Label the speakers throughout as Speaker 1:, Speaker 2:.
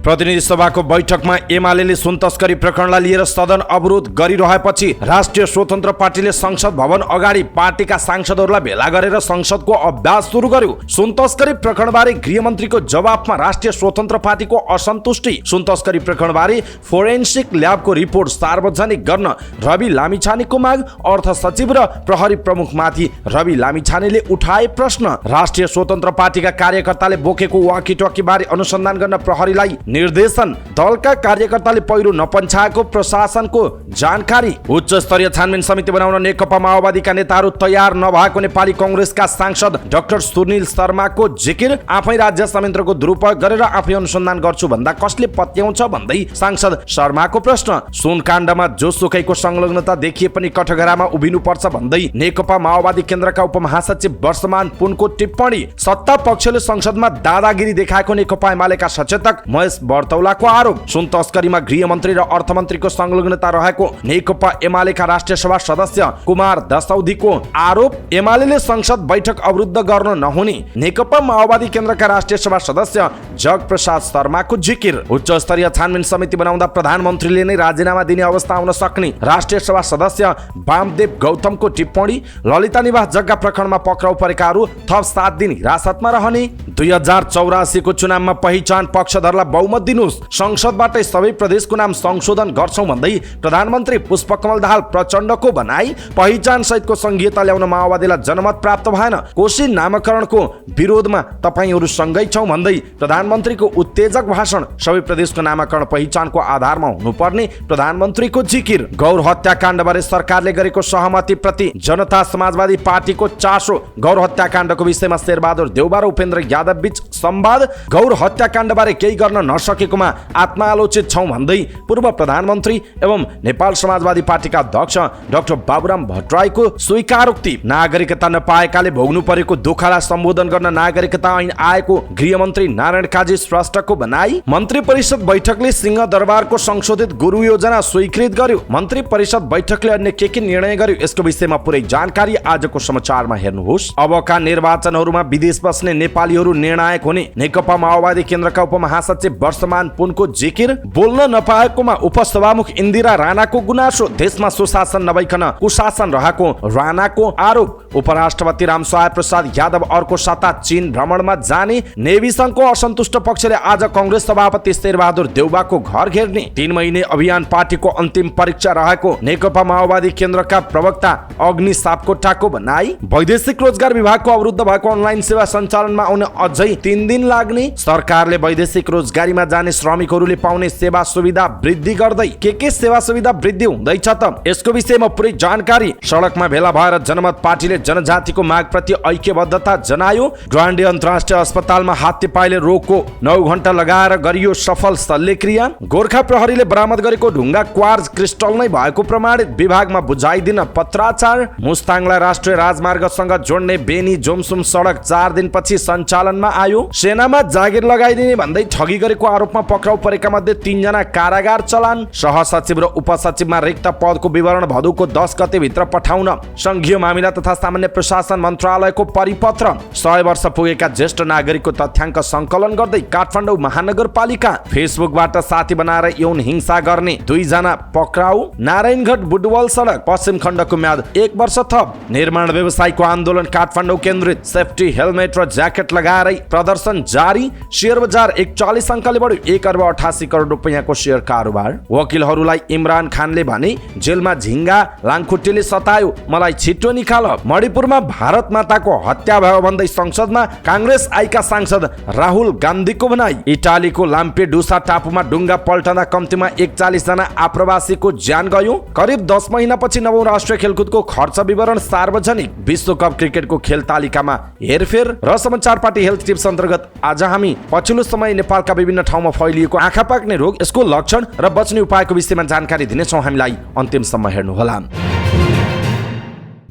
Speaker 1: प्रतिनिधि सभाको बैठकमा एमालेले सुन तस्करी प्रकरणलाई लिएर सदन अवरोध गरिरहेपछि राष्ट्रिय स्वतन्त्र पार्टीले संसद भवन अगाडि पार्टीका सांसदहरूलाई भेला गरेर संसदको अभ्यास सुरु गर्यो। सुन तस्करी प्रकरणबारे गृहमन्त्रीको जवाफमा राष्ट्रिय स्वतन्त्र पार्टीको असन्तुष्टि। सुन तस्करी प्रकरणबारे फोरेन्सिक ल्याबको रिपोर्ट सार्वजनिक गर्न रवि लामिछानेको माग। अर्थ सचिव र प्रहरी प्रमुखमाथि रवि लामिछानेले उठाए प्रश्न। राष्ट्रिय स्वतन्त्र पार्टीका कार्यकर्ताले बोकेको वाकीटकी बारे अनुसन्धान गर्न प्रहरीलाई निर्देशन। दलका कार्यकर्ताले पहिरो नपन्छाएको प्रशासनको जानकारी। उच्च स्तरीय छानबिन समिति बनाउन नेकपा माओवादीका नेताहरू तयार नभएको नेपाली कंग्रेसका सांसद डाक्टर सुनिल शर्माको जिकिर। आफै राज्य संयन्त्रको दुरुपयोग गरेर आफै अनुसन्धान गर्छु भन्दा कसले पत्याउँछ भन्दै सांसद शर्माको प्रश्न। सुन काण्डमा जोसुकैको संलग्नता देखिए पनि कठघरामा उभिनुपर्छ भन्दै नेकपा माओवादी केन्द्रका उपमहासचिव वर्षमान पुनको टिप्पणी। सत्ता पक्षले संसदमा दादागिरी देखाएको नेकपा एमालेका सचेतक महेश बर्तौलाको आरोप। सुन तस्करीमा गृहमन्त्री र अर्थमन्त्रीको संलग्नता रहेको नेकपा एमालेका राष्ट्रिय सभा सदस्य कुमार दसौधीको आरोप। एमालेले संसद बैठक अवरुद्ध गर्न नहुने नेकपा माओवादी केन्द्रका राष्ट्रिय सभा सदस्य जग प्रसाद शर्माको जिकिर। उच्च स्तरीय छानबिन समिति बनाउँदा प्रधानमन्त्रीले नै राजीनामा दिने अवस्था आउन सक्ने राष्ट्रिय सभा सदस्य वामदेव गौतमको टिप्पणी। ललिता निवास जग्गा प्रकरणमा पक्राउ परेकाहरू थप 7 दिन हिरासतमा रहने। 2084 को चुनावमा पहिचान पक्षधरलाई बहुमत दिनुहोस्, संसदबाटै सबै प्रदेशको नाम संशोधन गर्छौं भन्दै प्रधानमन्त्री पुष्पकमल दाहाल प्रचण्डको भनाई। पहिचान सहितको संघीयता ल्याउन माओवादीलाई जनमत प्राप्त भएन, कोशी नामाकरणको विरोधमा तपाईहरू सँगै छौं भन्दै प्रधानमन्त्रीको उत्तेजक भाषण। सबै प्रदेशको नामाकरण पहिचानको आधारमा हुनुपर्ने प्रधानमन्त्रीको जिकिर। गौर हत्याकाण्डबारे सरकारले गरेको सहमति प्रति जनता समाजवादी पार्टीको चासो। गौर हत्याकाण्डको विषयमा शेरबहादुर देउबा र उपेन्द्र यादव बीच संवाद। गौर हत्याकाण्डबारे केही गर्न नसकेकोमा आत्मालोचित छौं भन्दै पूर्व प्रधानमन्त्री एवं नेपाल समाजवादी पार्टीका अध्यक्ष डाक्टर बाबुराम भट्टराईको स्वीकारोक्ति। नागरिकता नपाएकाले भोग्नु परेको दुःखलाई सम्बोधन गर्न नागरिकता ऐन आएको गृहमन्त्री नारायण काजी श्रेष्ठको भनाई। मन्त्री परिषद बैठकले सिंहदरबारको संशोधित गुरु योजना स्वीकृत गर्यो। मन्त्री परिषद बैठकले अन्य के निर्णय गर्यो यसको विषयमा पुरै जानकारी आजको समाचारमा हेर्नुहोस्। अबका निर्वाचनहरूमा विदेश बस्ने नेपालीहरू निर्णायक हुने नेकपा माओवादी केन्द्रका उपमहासचिव वर्षमान पुनको जिकिर। बोल्न नपाएकोमा उपसभामुख इन्दिरा राणाको गुनासो। देशमा सुशासन नभइकन कुशासन रहेको राणाको आरोप। उपराष्ट्रपति रामसहाय प्रसाद यादव अर्को साता चीन भ्रमणमा जाने। नेभी संघको असन्तुष्ट पक्षले आज कंग्रेस सभापति शेरबहादुर देउबाको घर घेर्ने। 3 महिने अभियान पार्टीको अन्तिम परीक्षा रहेको नेकपा माओवादी केन्द्रका प्रवक्ता अग्नि सापकोटाको भनाई। वैदेशिक रोजगार विभागको अवरुद्ध भएको अनलाइन सेवा सञ्चालनमा आउन अझै 3 दिन लाग्ने। सरकारले वैदेशिक रोजगारीमा जाने श्रमिकहरूले पाउने सेवा सुविधा वृद्धि गर्दै के सेवा सुविधा वृद्धि हुँदैछ त यसको विषयमा पुरै जानकारी। सडकमा भेला भएर जनमत पार्टीले जनजातिको माग प्रति ऐक्यबद्धता जनायो। डुरान्डी अन्तर्राष्ट्रिय अस्पतालमा हात्तीपाइले रोगको 9 घण्टा लगाएर गरियो सफल शल्यक्रिया। गोर्खा प्रहरीले बरामद गरेको ढुङ्गा क्वार्ज क्रिस्टल नै भएको प्रमाणित। विभागमा बुझाइदिन पत्राचार। मुस्ताङलाई राष्ट्रिय राजमार्गसँग जोड्ने बेनी जोमसुम सडक 4 दिनपछि सञ्चालनमा आयो। सेनामा जागिर लगाइदिने भन्दै ठगी गरेको आरोपमा पक्राउ परेका मध्ये 3 जना कारागार चलान। सहसचिव र उपसचिवमा रिक्त पदको विवरण भदौको 10 गते भित्र पठाउन संघीय मामिला तथा सामान्य प्रशासन मन्त्रालयको परिपत्र। 100 वर्ष पुगेका ज्येष्ठ नागरिकको तथ्याङ्क संकलन गर्दै काठमाडौँ महानगरपालिका। फेसबुकबाट साथी बनाएर यौन हिंसा गर्ने 2 जना पक्राउ। नारायणगढ बुटवल सडक पश्चिम खण्डको म्याद 1 वर्ष थप। निर्माण व्यवसायको आन्दोलन काठमाडौँ केन्द्रित। सेफ्टी हेलमेट र ज्याकेट लगाएरै प्रदर्शन जारी। शेयर बजार 41 अङ्कले बढ्यो। 1 अर्ब 88 करोड रुपैयाँको शेयर कारोबार। वकिलहरूलाई इमरान खानले भने जेलमा झिङ्गा लाङखुट्टेले सतायो, मलाई छिटो निकाल। मणिपुरमा भारत माताको हत्या भयो भन्दै संसदमा कांग्रेस आएका सांसद राहुल गान्धीको भनाई। इटालीको लाम्पेडुसा टापुमा डुङ्गा पल्टँदा कम्तीमा 41 जना आप्रवासीको ज्यान गयो। करिब 10 महिनापछि 9औं राष्ट्रिय खेलकुदको खर्च विवरण सार्वजनिक। विश्वकप क्रिकेटको खेल तालिकामा हेरफेर र समाचार पार्टी हेल्थ टिप्स अन्तर्गत आज हामी पछिल्लो समय नेपालका विभिन्न ठाउँमा फैलिएको आँखा पाक्ने रोग, यसको लक्षण र बच्ने उपायको विषयमा जानकारी दिनेछौँ। हामीलाई अन्तिमसम्म हेर्नुहोला।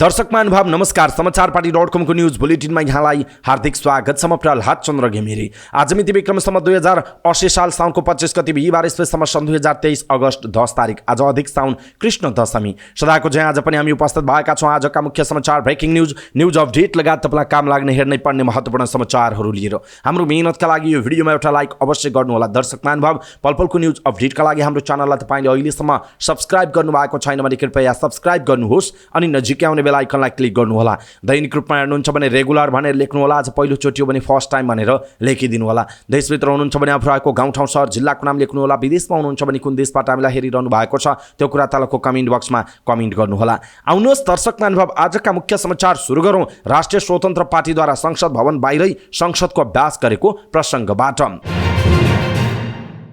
Speaker 1: दर्शक महानुभाव नमस्कार। समाचारपाटी.com को न्यूज बुलेटिनमा यहाँलाई हार्दिक स्वागत छ। म प्रहलाद चन्द्र घिमिरे। आज मिति विक्रमसम्म 2080 साल साउनको 25 गति बिहीबार ईस्वीसम्म सन् 2023 अगस्त 10 तारिक। आज अधिक साउन कृष्ण दशमी। सदाको चाहिँ आज पनि हामी उपस्थित भएका छौँ आजका मुख्य समाचार, ब्रेकिङ न्युज अपडेट लगायत तपाईँलाई काम लाग्ने हेर्नै पर्ने महत्त्वपूर्ण समाचारहरू लिएर। हाम्रो मेहनतका लागि यो भिडियोमा एउटा लाइक अवश्य गर्नुहोला। दर्शक महानुभाव पलपलको न्युज अपडेटका लागि हाम्रो च्यानललाई तपाईँले अहिलेसम्म सब्स्क्राइब गर्नुभएको छैन भने कृपया सब्स्क्राइब गर्नुहोस् अनि नजिकै आउने बेल आइकनलाई क्लिक गर्नुहोला। दैनिक रूपमा हेर्नुहुन्छ भने रेगुलर भनेर लेख्नुहोला। आज पहिलोचोटि हो भने फर्स्ट टाइम भनेर लेखिदिनु होला। देशभित्र हुनुहुन्छ भने आफू रहेको गाउँठाउँ सहर जिल्लाको नाम लेख्नुहोला। विदेशमा हुनुहुन्छ भने कुन देशबाट हामीलाई हेरिरहनु भएको छ त्यो कुरा तलको कमेन्ट बक्समा कमेन्ट गर्नुहोला। आउनुहोस् दर्शक महानुभाव आजका मुख्य समाचार सुरु गरौँ राष्ट्रिय स्वतन्त्र पार्टीद्वारा संसद भवन बाहिरै संसदको अभ्यास गरेको प्रसङ्गबाट।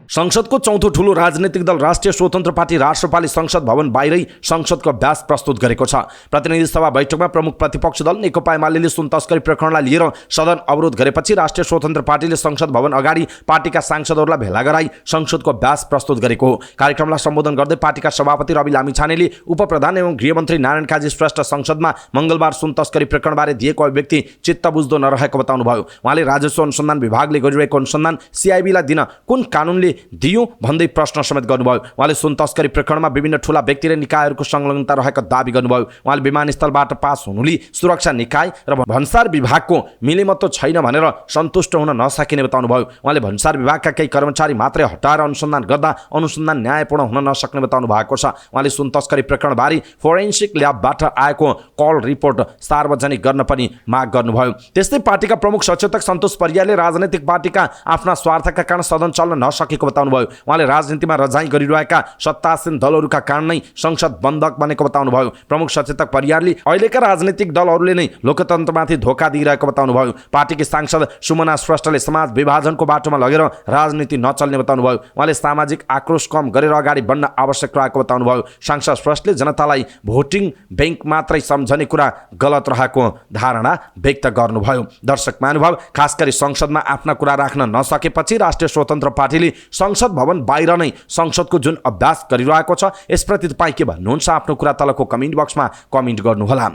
Speaker 1: संसदको चौथो ठूलो राजनीतिक दल राष्ट्रिय स्वतन्त्र पार्टी राष्ट्रपाले संसद भवन बाहिरै संसदको अभ्यास प्रस्तुत गरेको छ। प्रतिनिधि सभा बैठकमा प्रमुख प्रतिपक्ष दल नेकपा एमाले सुन तस्करी प्रकरणलाई लिएर सदन अवरोध गरेपछि राष्ट्रिय स्वतन्त्र पार्टीले संसद भवन अगाडि पार्टीका सांसदहरूलाई भेला गराई संसदको अभ्यास प्रस्तुत गरेको हो। कार्यक्रमलाई सम्बोधन गर्दै पार्टीका सभापति रवि लामिछानेले उपप्रधान एवं गृहमन्त्री नारायण काजी श्रेष्ठ संसदमा मङ्गलबार सुन तस्करी प्रकरणबारे दिएको अभिव्यक्ति चित्त बुझ्दो नरहेको बताउनुभयो। उहाँले राजस्व अनुसन्धान विभागले गरिरहेको अनुसन्धान सिआइबीलाई दिन कुन कानुनले दियो भन्दै प्रश्न समेत गर्नुभयो। उहाँले सुन तस्करी प्रकरणमा विभिन्न ठूला व्यक्ति र निकायहरूको संलग्नता रहेको दावी गर्नुभयो। उहाँले विमानस्थलबाट पास हुनुले सुरक्षा निकाय र भन्सार विभागको मिलेमतो छैन भनेर सन्तुष्ट हुन नसकिने बताउनुभयो। उहाँले भन्सार विभागका केही कर्मचारी मात्रै हटाएर अनुसन्धान गर्दा अनुसन्धान न्यायपूर्ण हुन नसक्ने बताउनु भएको छ। उहाँले सुन तस्करी प्रकरणबारे फोरेन्सिक ल्याबबाट आएको कल रिपोर्ट सार्वजनिक गर्न पनि माग गर्नुभयो। त्यस्तै पार्टीका प्रमुख सचेतक सन्तोष परियारले राजनैतिक पार्टीका आफ्ना स्वार्थका कारण सदन चल्न नसकेको बताउनुभयो। उहाँले राजनीतिमा रजाई गरिरहेका सत्तासीन दलहरूका कारण नै संसद बन्धक बनेको बताउनुभयो। प्रमुख सचेतक परियारले अहिलेका राजनीतिक दलहरूले नै लोकतन्त्रमाथि धोका दिइरहेको बताउनुभयो। पार्टीकी सांसद सुमना श्रेष्ठले समाज विभाजनको बाटोमा लगेर राजनीति नचल्ने बताउनुभयो। उहाँले सामाजिक आक्रोश कम गरेर अगाडि बढ्न आवश्यक रहेको बताउनुभयो। सांसद श्रेष्ठले जनतालाई भोटिङ बैंक मात्रै सम्झने कुरा गलत रहेको धारणा व्यक्त गर्नुभयो। दर्शक महानुभाव खास गरी संसदमा आफ्ना कुरा राख्न नसकेपछि राष्ट्रिय स्वतन्त्र पार्टीले संसद भवन बाहिर नै संसदको जुन अभ्यास गरिरहेको छ यसप्रति तपाईँ के भन्नुहुन्छ आफ्नो कुरा तलको कमेन्ट बक्समा कमेन्ट गर्नुहोला।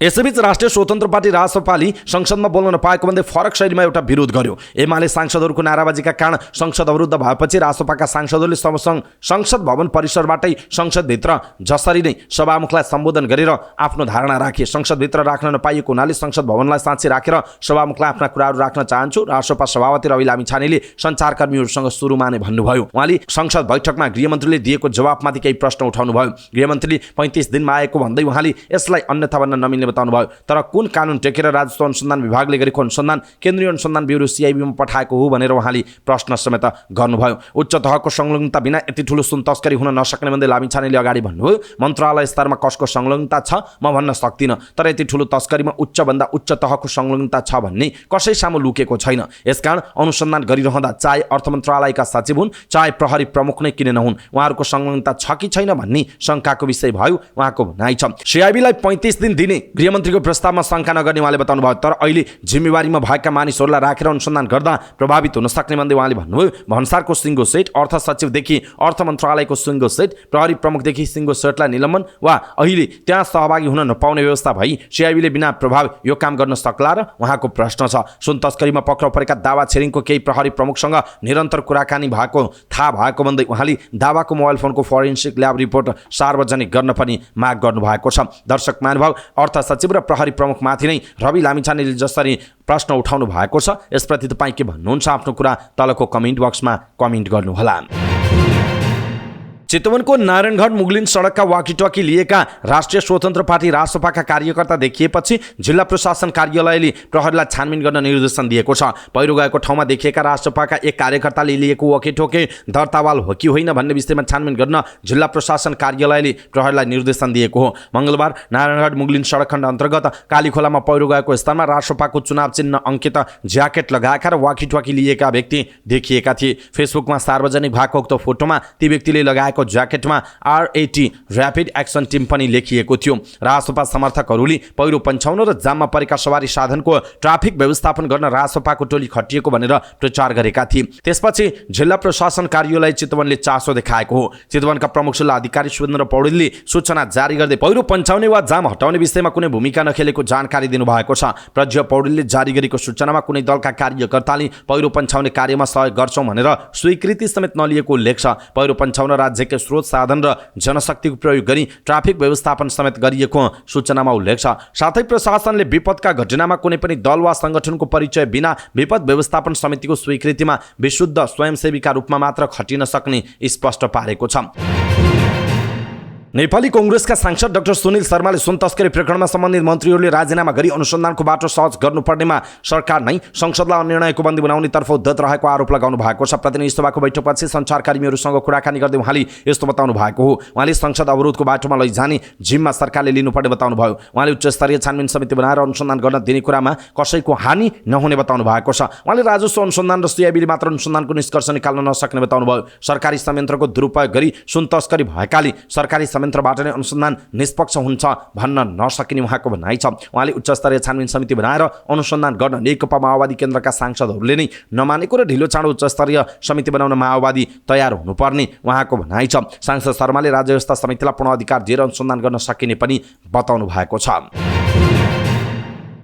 Speaker 1: यसैबीच राष्ट्रिय स्वतन्त्र पार्टी रासपाले संसदमा बोल्न नपाएको भन्दै फरक शैलीमा एउटा विरोध गर्यो। एमाले सांसदहरूको नाराबाजीका कारण संसद अवरुद्ध भएपछि रासपाका सांसदहरूले संसद भवन परिसरबाटै संसदभित्र जसरी नै सभामुखलाई सम्बोधन गरेर आफ्नो धारणा राखे। संसदभित्र राख्न नपाइएको हुनाले संसद भवनलाई साँच्ची राखेर सभामुखलाई आफ्ना कुराहरू राख्न चाहन्छु रासपा सभापति रवि लामिछानेले सञ्चारकर्मीहरूसँग सुरुमा नै भन्नुभयो। उहाँले संसद बैठकमा गृहमन्त्रीले दिएको जवाफमाथि केही प्रश्न उठाउनुभयो। गृहमन्त्रीले 35 दिनमा आएको भन्दै उहाँले यसलाई अन्यथा भन्न नमिल्ने बताउनुभयो। तर कुन कानुन टेकेर राजस्व अनुसन्धान विभागले गरेको अनुसन्धान केन्द्रीय अनुसन्धान ब्युरो सिआइबीमा पठाएको हो भनेर उहाँले प्रश्न समेत गर्नुभयो। उच्च तहको संलग्नता बिना यति ठूलो सुन तस्करी हुन नसक्ने भन्दै लामिछानेले अगाडि भन्नुभयो। मन्त्रालय स्तरमा कसको संलग्नता छ म भन्न सक्दिनँ, तर यति ठूलो तस्करीमा उच्चभन्दा उच्च तहको संलग्नता छ भन्ने कसै सामु लुकेको छैन। यसकारण अनुसन्धान गरिरहँदा चाहे अर्थ मन्त्रालयका सचिव हुन् चाहे प्रहरी प्रमुख नै किन नहुन् उहाँहरूको संलग्नता छ कि छैन भन्ने शङ्काको विषय भयो उहाँको भनाइ छ। सिआइबीलाई 35 दिन दिने गृहमन्त्रीको प्रस्तावमा शङ्का नगर्ने उहाँले बताउनुभयो। तर अहिले जिम्मेवारीमा भएका मानिसहरूलाई राखेर अनुसन्धान गर्दा प्रभावित हुन सक्ने भन्दै उहाँले भन्नुभयो। भन्सारको सिङ्गो सेट, अर्थ सचिवदेखि अर्थ मन्त्रालयको सिङ्गो सेट, प्रहरी प्रमुखदेखि सिङ्गो सेटलाई निलम्बन वा अहिले त्यहाँ सहभागी हुन नपाउने व्यवस्था भई सिआइबीले बिना प्रभाव यो काम गर्न सक्ला र उहाँको प्रश्न छ। सुन तस्करीमा पक्राउ परेका दावा छिरिङको केही प्रहरी प्रमुखसँग निरन्तर कुराकानी भएको थाहा भएको भन्दै उहाँले दावाको मोबाइल फोनको फोरेन्सिक ल्याब रिपोर्ट सार्वजनिक गर्न पनि माग गर्नुभएको छ। दर्शक महानुभाव अर्थ सचिव र प्रहरी प्रमुखमाथि नै रवि लामिछानेले जसरी प्रश्न उठाउनु भएको छ यसप्रति तपाईँ के भन्नुहुन्छ आफ्नो कुरा तलको कमेन्ट बक्समा कमेन्ट गर्नुहोला। चितवनको नारायणघाट मुगलिन सडकका वाकीटकी लिएका राष्ट्रिय स्वतन्त्र पार्टी रासपाका कार्यकर्ता देखिएपछि जिल्ला प्रशासन कार्यालयले प्रहरीलाई छानबिन गर्न निर्देशन दिएको छ। पहिरो गएको ठाउँमा देखिएका रासपाका एक कार्यकर्ताले लिएको वाकीटकी दर्तावाल हो कि होइन भन्ने विषयमा छानबिन गर्न जिल्ला प्रशासन कार्यालयले प्रहरीलाई निर्देशन दिएको हो। मङ्गलबार नारायणघाट मुगलिन सडक खण्ड अन्तर्गत कालीखोलामा पहिरो गएको स्थानमा रासपाको चुनाव चिन्ह अङ्कित ज्याकेट लगाएका र वाकीटकी लिएका व्यक्ति देखिएका थिए। फेसबुकमा सार्वजनिक भएको उक्त फोटोमा ती व्यक्तिले लगाएको कलरको ज्याकेटमा RAT र्यापिड एक्सन टिम पनि लेखिएको थियो। रासोपा समर्थकहरूले पहिरो पन्छाउन र जाममा परेका सवारी साधनको ट्राफिक व्यवस्थापन गर्न रासोपाको टोली खटिएको भनेर प्रचार गरेका थिए। त्यसपछि जिल्ला प्रशासन कार्यालय चितवनले चासो देखाएको हो। चितवनका प्रमुख जिल्ला अधिकारी सुरेन्द्र पौडेलले सूचना जारी गर्दै पहिरो पन्छाउने वा जाम हटाउने विषयमा कुनै भूमिका नखेलेको जानकारी दिनुभएको छ। प्रज्ञा पौडेलले जारी गरेको सूचनामा कुनै दलका कार्यकर्ताले पहिरो पन्छाउने कार्यमा सहयोग गर्छौं भनेर स्वीकृति समेत नलिएको उल्लेख छ। पहिरो पन्छाउन राज्यकै स्रोत साधन र जनशक्तिको प्रयोग गरी ट्राफिक व्यवस्थापन समेत गरिएको सूचनामा उल्लेख छ। साथै प्रशासनले विपदका घटनामा कुनै पनि दल वा संगठनको परिचय बिना विपद व्यवस्थापन समितिको स्वीकृतिमा विशुद्ध स्वयंसेवीका रूपमा मात्र खटिन सक्ने स्पष्ट पारेको छ। नेपाली कांग्रेसका सांसद डाक्टर सुनिल शर्माले सुन तस्करी प्रकरणमा सम्बन्धित मन्त्रीहरूले राजीनामा गरी अनुसन्धानको बाटो सहज गर्नुपर्नेमा सरकार नै संसदलाई निर्णयको बन्दी बनाउनेतर्फ उद्धत रहेको आरोप लगाउनु भएको छ। प्रतिनिधि सभाको बैठकपछि सञ्चारकर्मीहरूसँग कुराकानी गर्दै उहाँले यस्तो बताउनु भएको हो। उहाँले संसद अवरोधको बाटोमा लैजाने जिम्मा सरकारले लिनुपर्ने बताउनु भयो। उहाँले उच्च स्तरीय छानबिन समिति बनाएर अनुसन्धान गर्न दिने कुरामा कसैको हानि नहुने बताउनु भएको छ। उहाँले राजस्व अनुसन्धान र CIBले मात्र अनुसन्धानको निष्कर्ष निकाल्न नसक्ने बताउनु भयो। सरकारी संयन्त्रको दुरुपयोग गरी सुन तस्करी भएकाले सरकारी संयन्त्रबाट नै अनुसन्धान निष्पक्ष हुन्छ भन्न नसकिने उहाँको भनाइ छ। उहाँले उच्च स्तरीय छानबिन समिति बनाएर अनुसन्धान गर्न नेकपा माओवादी केन्द्रका सांसदहरूले नै नमानेको र ढिलो चाँडो उच्च स्तरीय समिति बनाउन माओवादी तयार हुनुपर्ने उहाँको भनाइ छ। सांसद शर्माले राज्य व्यवस्था समितिलाई पूर्ण अधिकार दिएर अनुसन्धान गर्न सकिने पनि बताउनु भएको छ।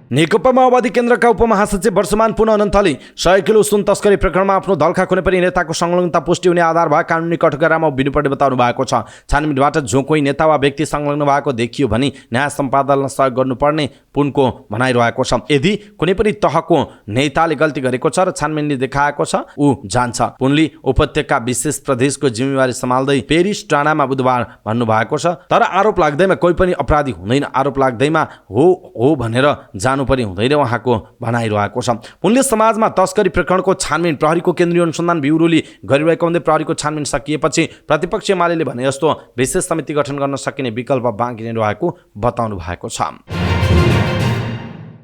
Speaker 1: नेकपा माओवादी केन्द्रका उपमहासचिव वर्षमान पुनः अनन्तले 100 किलो सुन तस्करी प्रकरणमा आफ्नो दलका कुनै पनि नेताको संलग्नता पुष्टि हुने आधार भए कानुनी कठघरामा उभिनुपर्ने बताउनु भएको छ। छानबिनबाट जो कोही नेता वा व्यक्ति संलग्न भएको देखियो भने न्याय सम्पादनमा सहयोग गर्नुपर्ने पुनको भनाइरहेको छ। यदि कुनै पनि तहको नेताले गल्ती गरेको छ र छानबिनले देखाएको छ ऊ जान्छ। पुनले उपत्यका विशेष प्रदेशको जिम्मेवारी सम्हाल्दै पेरिस टाढामा बुधबार भन्नुभएको छ। तर आरोप लाग्दैमा कोही पनि अपराधी हुँदैन, आरोप लाग्दैमा हो भनेर पनि हुँदैन उहाँको भनाइरहेको छ। उनले समाजमा तस्करी प्रकरणको छानबिन प्रहरीको केन्द्रीय अनुसन्धान ब्युरोले गरिरहेको हुँदै प्रहरीको छानबिन सकिएपछि प्रतिपक्षीय एमालेले भने जस्तो विशेष समिति गठन गर्न सकिने विकल्प बाँकी नै रहेको बताउनु भएको छ।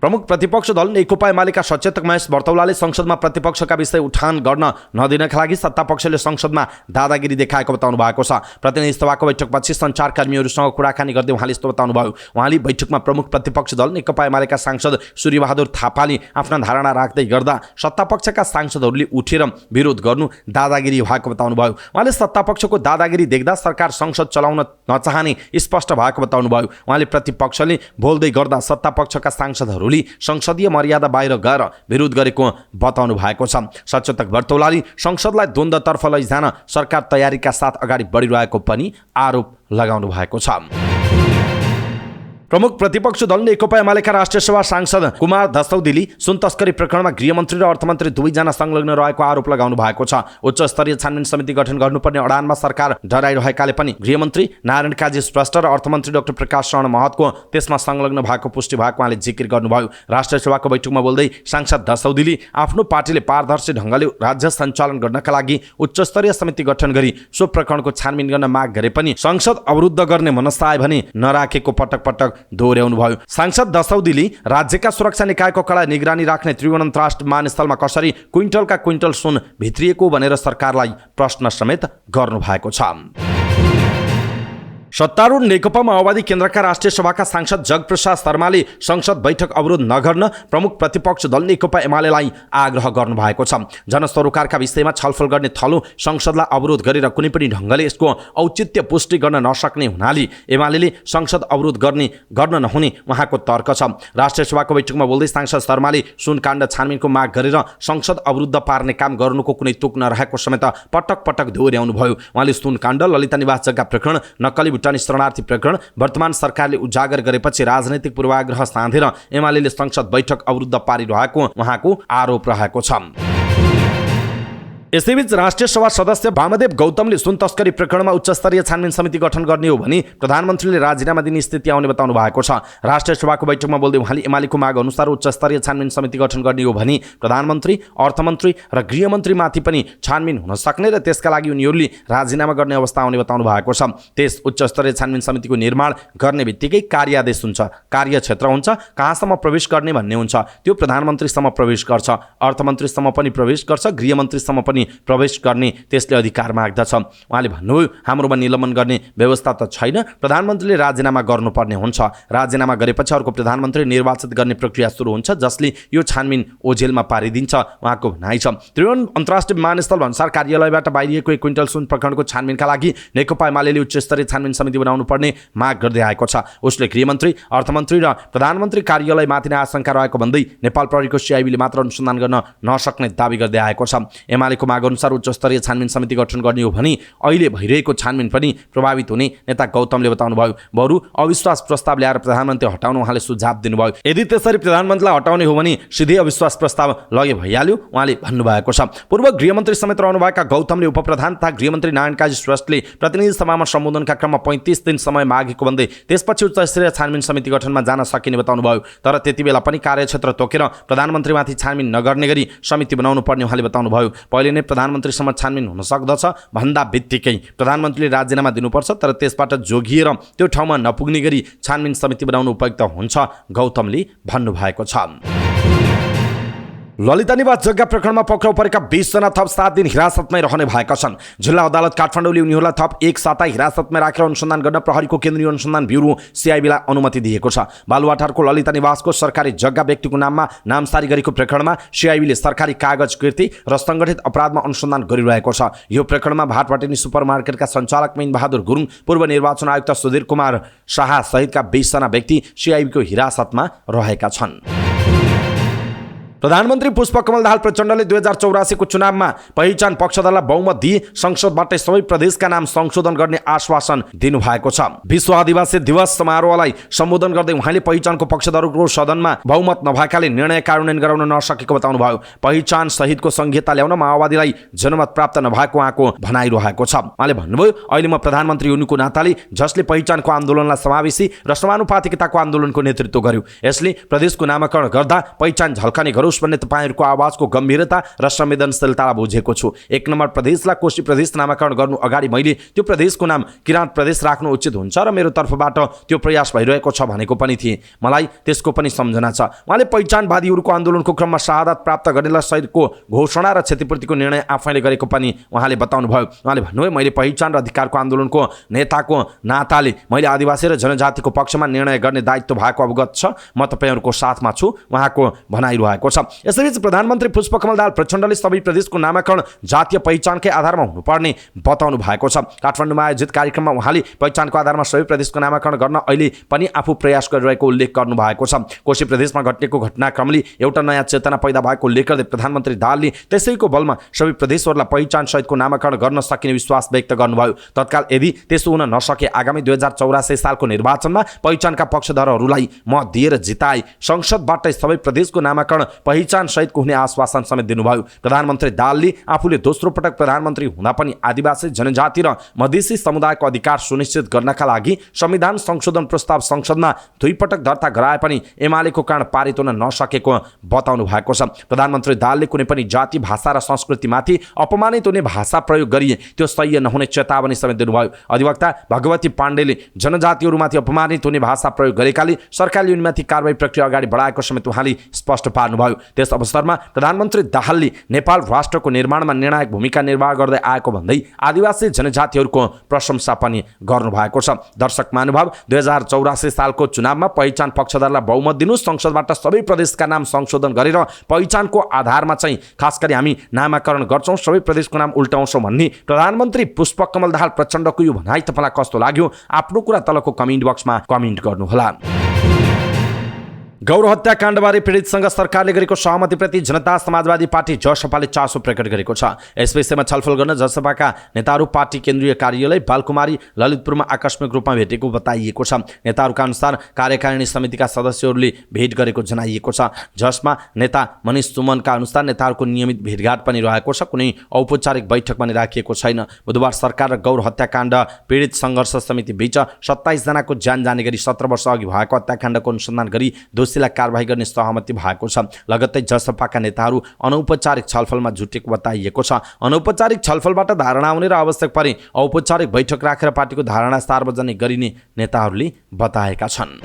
Speaker 1: प्रमुख प्रतिपक्ष दल नेकपा एमालेका सचेतक महेश बर्तौलाले संसदमा प्रतिपक्षका विषय उठान गर्न नदिनका लागि सत्तापक्षले संसदमा दादागिरी देखाएको बताउनु भएको छ। प्रतिनिधि सभाको बैठकपछि सञ्चारकर्मीहरूसँग कुराकानी गर्दै उहाँले यस्तो बताउनु भयो। उहाँले बैठकमा प्रमुख प्रतिपक्ष दल नेकपा एमालेका सांसद सूर्यबहादुर थापाले आफ्ना धारणा राख्दै गर्दा सत्तापक्षका सांसदहरूले उठेर विरोध गर्नु दादागिरी भएको बताउनु भयो। उहाँले सत्तापक्षको दादागिरी देख्दा सरकार संसद चलाउन नचाहने स्पष्ट भएको बताउनु भयो। उहाँले प्रतिपक्षले बोल्दै गर्दा सत्तापक्षका सांसदहरू संसदीय मर्यादा बाहिर गएर विरोध गरेको बताउनु भएको छ। सचेतक बर्तौलाले संसदलाई द्वन्द्वतर्फ लैजान सरकार तयारीका साथ अगाडि बढिरहेको पनि आरोप लगाउनु भएको छ। प्रमुख प्रतिपक्ष दल नेकपा एमालेका राष्ट्रिय सभा सांसद कुमार धसौदीले सुन तस्करी प्रकरणमा गृहमन्त्री र अर्थमन्त्री दुवैजना संलग्न रहेको आरोप लगाउनु भएको छ। उच्च स्तरीय छानबिन समिति गठन गर्नुपर्ने अडानमा सरकार डराइरहेकाले पनि गृहमन्त्री नारायण काजी श्रेष्ठ र अर्थमन्त्री डाक्टर प्रकाश शरण महतको त्यसमा संलग्न भएको पुष्टि भएको उहाँले जिकिर गर्नुभयो। राष्ट्रिय सभाको बैठकमा बोल्दै सांसद धसौदीले आफ्नो पार्टीले पारदर्शी ढङ्गले राज्य सञ्चालन गर्नका लागि उच्च स्तरीय समिति गठन गरी सो प्रकरणको छानबिन गर्न माग गरे पनि संसद अवरुद्ध गर्ने मनसा आए भने नराखेको पटक पटक दोहोर्याउनु भयो। सांसद धसौदीले राज्यका सुरक्षा निकायको कडा निगरानी राख्ने त्रिभुवन अन्तर्राष्ट्रिय विमानस्थलमा कसरी क्विन्टलका क्विन्टल सुन भित्रिएको भनेर सरकारलाई प्रश्न समेत गर्नु भएको छ। सत्तारूढ नेकपा माओवादी केन्द्रका राष्ट्रिय सभाका सांसद जगप्रसाद शर्माले संसद बैठक अवरोध नगर्न प्रमुख प्रतिपक्ष दल नेकपा एमालेलाई आग्रह गर्नु भएको छ। जनसरोकारका विषयमा छलफल गर्ने थलो संसदलाई अवरोध गरेर कुनै पनि ढङ्गले यसको औचित्य पुष्टि गर्न नसक्ने हुनाले एमालेले संसद अवरोध गर्न नहुने उहाँको तर्क छ। राष्ट्रिय सभाको बैठकमा बोल्दै सांसद शर्माले सुनकाण्ड छानबिनको माग गरेर संसद अवरुद्ध पार्ने काम गर्नुको कुनै तुक नरहेको समेत पटक पटक दोहोर्याउनु भयो। उहाँले सुनकाण्ड, ललिता निवास जग्गा प्रकरण, नक्कली भुटानी शरणार्थी प्रकरण वर्तमान सरकारले उजागर गरेपछि राजनैतिक पूर्वाग्रह साँधेर एमालेले संसद बैठक अवरुद्ध पारिरहेको उहाँको आरोप रहेको छ। यसैबीच राष्ट्रिय सभा सदस्य वामदेव गौतमले सुन तस्करी प्रकरणमा उच्च स्तरीय छानबिन समिति गठन गर्ने हो भने प्रधानमन्त्रीले राजीनामा दिने स्थिति आउने बताउनु भएको छ। राष्ट्रिय सभाको बैठकमा बोल्दै उहाँले एमालेको माग अनुसार उच्च स्तरीय छानबिन समिति गठन गर्ने हो भने प्रधानमन्त्री, अर्थमन्त्री र गृहमन्त्रीमाथि पनि छानबिन हुन सक्ने र त्यसका लागि उनीहरूले राजीनामा गर्ने अवस्था आउने बताउनु भएको छ। त्यस उच्च स्तरीय छानबिन समितिको निर्माण गर्ने बित्तिकै कार्यादेश हुन्छ, कार्यक्षेत्र हुन्छ, कहाँसम्म प्रवेश गर्ने भन्ने हुन्छ। त्यो प्रधानमन्त्रीसम्म प्रवेश गर्छ, अर्थमन्त्रीसम्म पनि प्रवेश गर्छ, गृहमन्त्रीसम्म पनि पनि प्रवेश गर्ने त्यसले अधिकार माग्दछ। उहाँले भन्नुभयो, हाम्रोमा निलम्बन गर्ने व्यवस्था त छैन, प्रधानमन्त्रीले राजीनामा गर्नुपर्ने हुन्छ। राजीनामा गरेपछि अर्को प्रधानमन्त्री निर्वाचित गर्ने प्रक्रिया सुरु हुन्छ, जसले यो छानबिन ओझेलमा पारिदिन्छ, उहाँको भनाइ छ। त्रिभुवन अन्तर्राष्ट्रिय विमानस्थल भन्सार कार्यालयबाट बाहिरिएको 1 क्विन्टल सुन प्रकरणको छानबिनका लागि नेकपा एमाले उच्च स्तरीय छानबिन समिति बनाउनु पर्ने माग गर्दै आएको छ। उसले गृहमन्त्री, अर्थमन्त्री र प्रधानमन्त्री कार्यालयमाथि नै आशंका रहेको भन्दै नेपाल प्रहरीको सिआइबीले मात्र अनुसन्धान गर्न नसक्ने दावी गर्दै आएको छ। एमालेको माग अनुसार उच्च स्तरीय छानबिन समिति गठन गर्ने हो भने अहिले भइरहेको छानबिन पनि प्रभावित हुने नेता गौतमले बताउनुभयो। बरु अविश्वास प्रस्ताव ल्याएर प्रधानमन्त्री हटाउन उहाँले सुझाव दिनुभयो। यदि त्यसरी प्रधानमन्त्रीलाई हटाउने हो भने सिधै अविश्वास प्रस्ताव लगे भइहाल्यो, उहाँले भन्नुभएको छ। पूर्व गृहमन्त्री समेत रहनुभएका गौतमले उपप्रधान तथा गृहमन्त्री नारायण काजी श्रेष्ठले प्रतिनिधि सभामा सम्बोधनका क्रममा 35 दिन समय मागेको भन्दै त्यसपछि उच्च स्तरीय छानबिन समिति गठनमा जान सकिने बताउनुभयो। तर त्यति बेला पनि कार्यक्षेत्र तोकेर प्रधानमन्त्रीमाथि छानबिन नगर्ने गरी समिति बनाउनु पर्ने उहाँले बताउनुभयो। पहिले नै प्रधानमन्त्रीसम्म छानबिन हुन सक्दछ भन्दा बित्तिकै प्रधानमन्त्रीले राजीनामा दिनुपर्छ, तर त्यसबाट जोगिएर त्यो ठाउँमा नपुग्ने गरी छानबिन समिति बनाउनु उपयुक्त हुन्छ, गौतमले भन्नुभएको छ। ललिता निवास जग्गा प्रकरणमा पक्राउ परेका 20 जना थप 7 दिन हिरासतमै रहने भएका छन्। जिल्ला अदालत काठमाडौँले उनीहरूलाई थप 1 साता हिरासतमा राखेर अनुसन्धान गर्न प्रहरीको केन्द्रीय अनुसन्धान ब्युरो सिआइबीलाई अनुमति दिएको छ। बालुवाटारको ललिता निवासको सरकारी जग्गा व्यक्तिको नाममा नामसारी गरेको प्रकरणमा सिआइबीले सरकारी कागज कृति र सङ्गठित अपराधमा अनुसन्धान गरिरहेको छ। यो प्रकरणमा भाटपाटेनी सुपरमार्केटका सञ्चालक मीन बहादुर गुरुङ, पूर्व निर्वाचन आयुक्त सुधीर कुमार शाह सहितका 20 जना व्यक्ति सिआइबीको हिरासतमा रहेका छन्। प्रधानमन्त्री पुष्पकमल दाहाल प्रचण्डले 2084 को चुनावमा पहिचान पक्षधरलाई बहुमत दिई संसदबाटै सबै प्रदेशका नाम संशोधन गर्ने आश्वासन दिनुभएको छ। विश्व आदिवासी दिवस समारोहलाई सम्बोधन गर्दै उहाँले पहिचानको पक्षधरको सदनमा बहुमत नभएकाले निर्णय कार्यान्वयन गराउन नसकेको बताउनुभयो। पहिचान सहितको संहिता ल्याउन माओवादीलाई जनमत प्राप्त नभएको उहाँको भनाइरहेको छ। उहाँले भन्नुभयो, अहिले म प्रधानमन्त्री हुनुको नाताले जसले पहिचानको आन्दोलनलाई समावेशी र समानुपातिकताको आन्दोलनको नेतृत्व गर्यो, यसले प्रदेशको नामाकरण गर्दा पहिचान झल्कने गरोस् भन्ने तपाईहरुको आवाजको गम्भीरता र संवेदनशीलतालाई बुझेको छु। 1 नम्बर प्रदेशलाई कोशी प्रदेश नामाकरण गर्नु अगाडि मैले त्यो प्रदेशको नाम किराँत प्रदेश राख्नु उचित हुन्छ र मेरो तर्फबाट त्यो प्रयास भइरहेको छ भनेको पनि थिए। मलाई त्यसको पनि सम्झना छ। उहाँले पहिचानवादीहरूको आन्दोलनको क्रममा शहादत प्राप्त गर्नेलाई शहीदको घोषणा र क्षतिपूर्तिको निर्णय आफैले गरेको पनि उहाँले बताउनु भयो। उहाँले भन्नुभयो, मैले पहिचान र अधिकारको आन्दोलनको नेताको नाताले मैले आदिवासी र जनजातिको पक्षमा निर्णय गर्ने दायित्व भएको अवगत छ। म तपाईहरुको साथमा छु, उहाँको भनाइरहेको छ। यसैबीच प्रधानमन्त्री पुष्पकमल दाहाल प्रचण्डले सबै प्रदेशको नामाकरण जातीय पहिचानकै आधारमा हुनुपर्ने बताउनु भएको छ। काठमाडौँमा आयोजित कार्यक्रममा उहाँले पहिचानको आधारमा सबै प्रदेशको नामाकरण गर्न अहिले पनि आफू प्रयास गरिरहेको उल्लेख गर्नु भएको छ। कोशी प्रदेशमा घटेको घटनाक्रमले एउटा नयाँ चेतना पैदा भएको उल्लेख गर्दै प्रधानमन्त्री दाहालले त्यसैको बलमा सबै प्रदेशहरूलाई पहिचान सहितको नामाकरण गर्न सकिने विश्वास व्यक्त गर्नुभयो। तत्काल यदि त्यसो हुन नसके आगामी 2084 सालको निर्वाचनमा पहिचानका पक्षधरहरूलाई मत दिएर जिताए संसदबाटै सबै प्रदेशको नामाकरण पहिचान सहितको हुने आश्वासन समेत दिनुभयो। प्रधानमन्त्री दाहालले आफूले दोस्रो पटक प्रधानमन्त्री हुँदा पनि आदिवासी जनजाति र मधेसी समुदायको अधिकार सुनिश्चित गर्नका लागि संविधान संशोधन प्रस्ताव संसदमा 2 पटक दर्ता गराए पनि एमालेको कारण पारित हुन नसकेको बताउनु भएको छ। प्रधानमन्त्री दाहालले कुनै पनि जाति, भाषा र संस्कृतिमाथि अपमानित हुने भाषा प्रयोग गरिए त्यो सह्य नहुने चेतावनी समेत दिनुभयो। अधिवक्ता भगवती पाण्डेले जनजातिहरूमाथि अपमानित हुने भाषा प्रयोग गरेकाले सरकारले उनीमाथि कारबाही प्रक्रिया अगाडि बढाएको समेत उहाँले स्पष्ट पार्नुभयो। त्यस अवसरमा प्रधानमन्त्री दाहालले नेपाल राष्ट्रको निर्माणमा निर्णायक भूमिका निर्वाह गर्दै आएको भन्दै आदिवासी जनजातिहरूको प्रशंसा पनि गर्नुभएको छ। दर्शक महानुभाव, 2084 सालको चुनावमा पहिचान पक्षधरलाई बहुमत दिनु, संसदबाट सबै प्रदेशका नाम संशोधन गरेर पहिचानको आधारमा चाहिँ खास गरी हामी नामाकरण गर्छौं, सबै प्रदेशको नाम उल्टाउँछौं भन्ने प्रधानमन्त्री पुष्पकमल दाहाल प्रचण्डको यो भनाइ तपाईलाई कस्तो लाग्यो? आफ्नो कुरा तलको कमेन्ट बक्समा कमेन्ट गर्नुहोला। गौर हत्याकाण्डबारे पीडितसँग सरकारले गरेको सहमतिप्रति जनता समाजवादी पार्टी जसपाले चासो प्रकट गरेको छ। यस विषयमा छलफल गर्न जसपाका नेताहरू पार्टी केन्द्रीय कार्यालय बालकुमारी ललितपुरमा आकस्मिक रूपमा भेटेको बताइएको छ। नेताहरूका अनुसार कार्यकारिणी समितिका सदस्यहरूले भेट गरेको जनाइएको छ। जसमा नेता मनिष सुमनका अनुसार नेताहरूको नियमित भेटघाट पनि रहेको छ, कुनै औपचारिक बैठक पनि राखिएको छैन। बुधबार सरकार र गौर हत्याकाण्ड पीडित सङ्घर्ष समिति बीच 27 जनाको ज्यान जाने गरी 17 वर्ष अघि भएको हत्याकाण्डको अनुसन्धान गरी दोषीलाई कारबाही गर्ने सहमति भएको छ। लगत्तै जसपाका नेताहरू अनौपचारिक छलफलमा जुटेको बताइएको छ। अनौपचारिक छलफलबाट धारणा हुने र आवश्यक परे औपचारिक बैठक राखेर पार्टीको धारणा सार्वजनिक गरिने नेताहरूले बताएका छन्।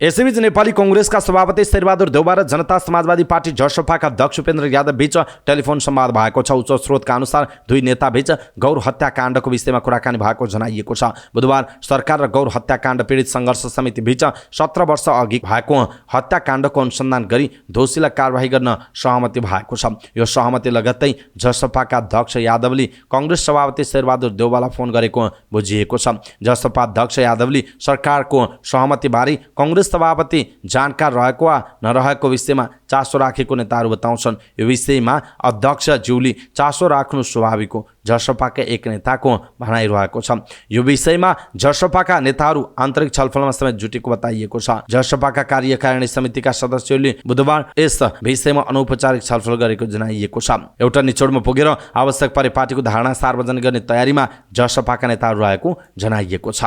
Speaker 1: यसैबीच नेपाली कांग्रेसका सभापति शेरबहादुर देउबा र जनता समाजवादी पार्टी जसपाका अध्यक्ष उपेन्द्र यादव बीच टेलिफोन संवाद भएको छ। उच्च स्रोतका अनुसार दुई नेता बीच गौर हत्याकाण्डको विषयमा कुराकानी भएको जनाइएको छ। बुधबार सरकार र गौर हत्याकाण्ड पीडित सङ्घर्ष समिति बीच 17 वर्ष अघि भएको हत्याकाण्डको अनुसन्धान गरी दोषीलाई कारबाही गर्न सहमति भएको छ। यो सहमति लगत्तै जसपाका अध्यक्ष यादवले कांग्रेस सभापति शेरबहादुर देउबालाई फोन गरेको बुझिएको छ। जसपा अध्यक्ष यादवले सरकारको सहमतिबारे कांग्रेस सभापति जानकार रहेको वा नरहेको विषयमा चासो राखेको नेताहरू बताउँछन्। यो विषयमा अध्यक्षज्यूले चासो राख्नु स्वाभाविक हो, जसपाका एक नेताको भनाइरहेको छ। यो विषयमा जसपाका नेताहरू आन्तरिक छलफलमा समेत जुटेको बताइएको छ। जसपाका कार्यकारिणी समितिका सदस्यहरूले बुधबार यस विषयमा अनौपचारिक छलफल गरेको जनाइएको छ। एउटा निचोडमा पुगेर आवश्यक परे पार्टीको धारणा सार्वजनिक गर्ने तयारीमा जसपाका नेताहरू रहेको जनाइएको छ।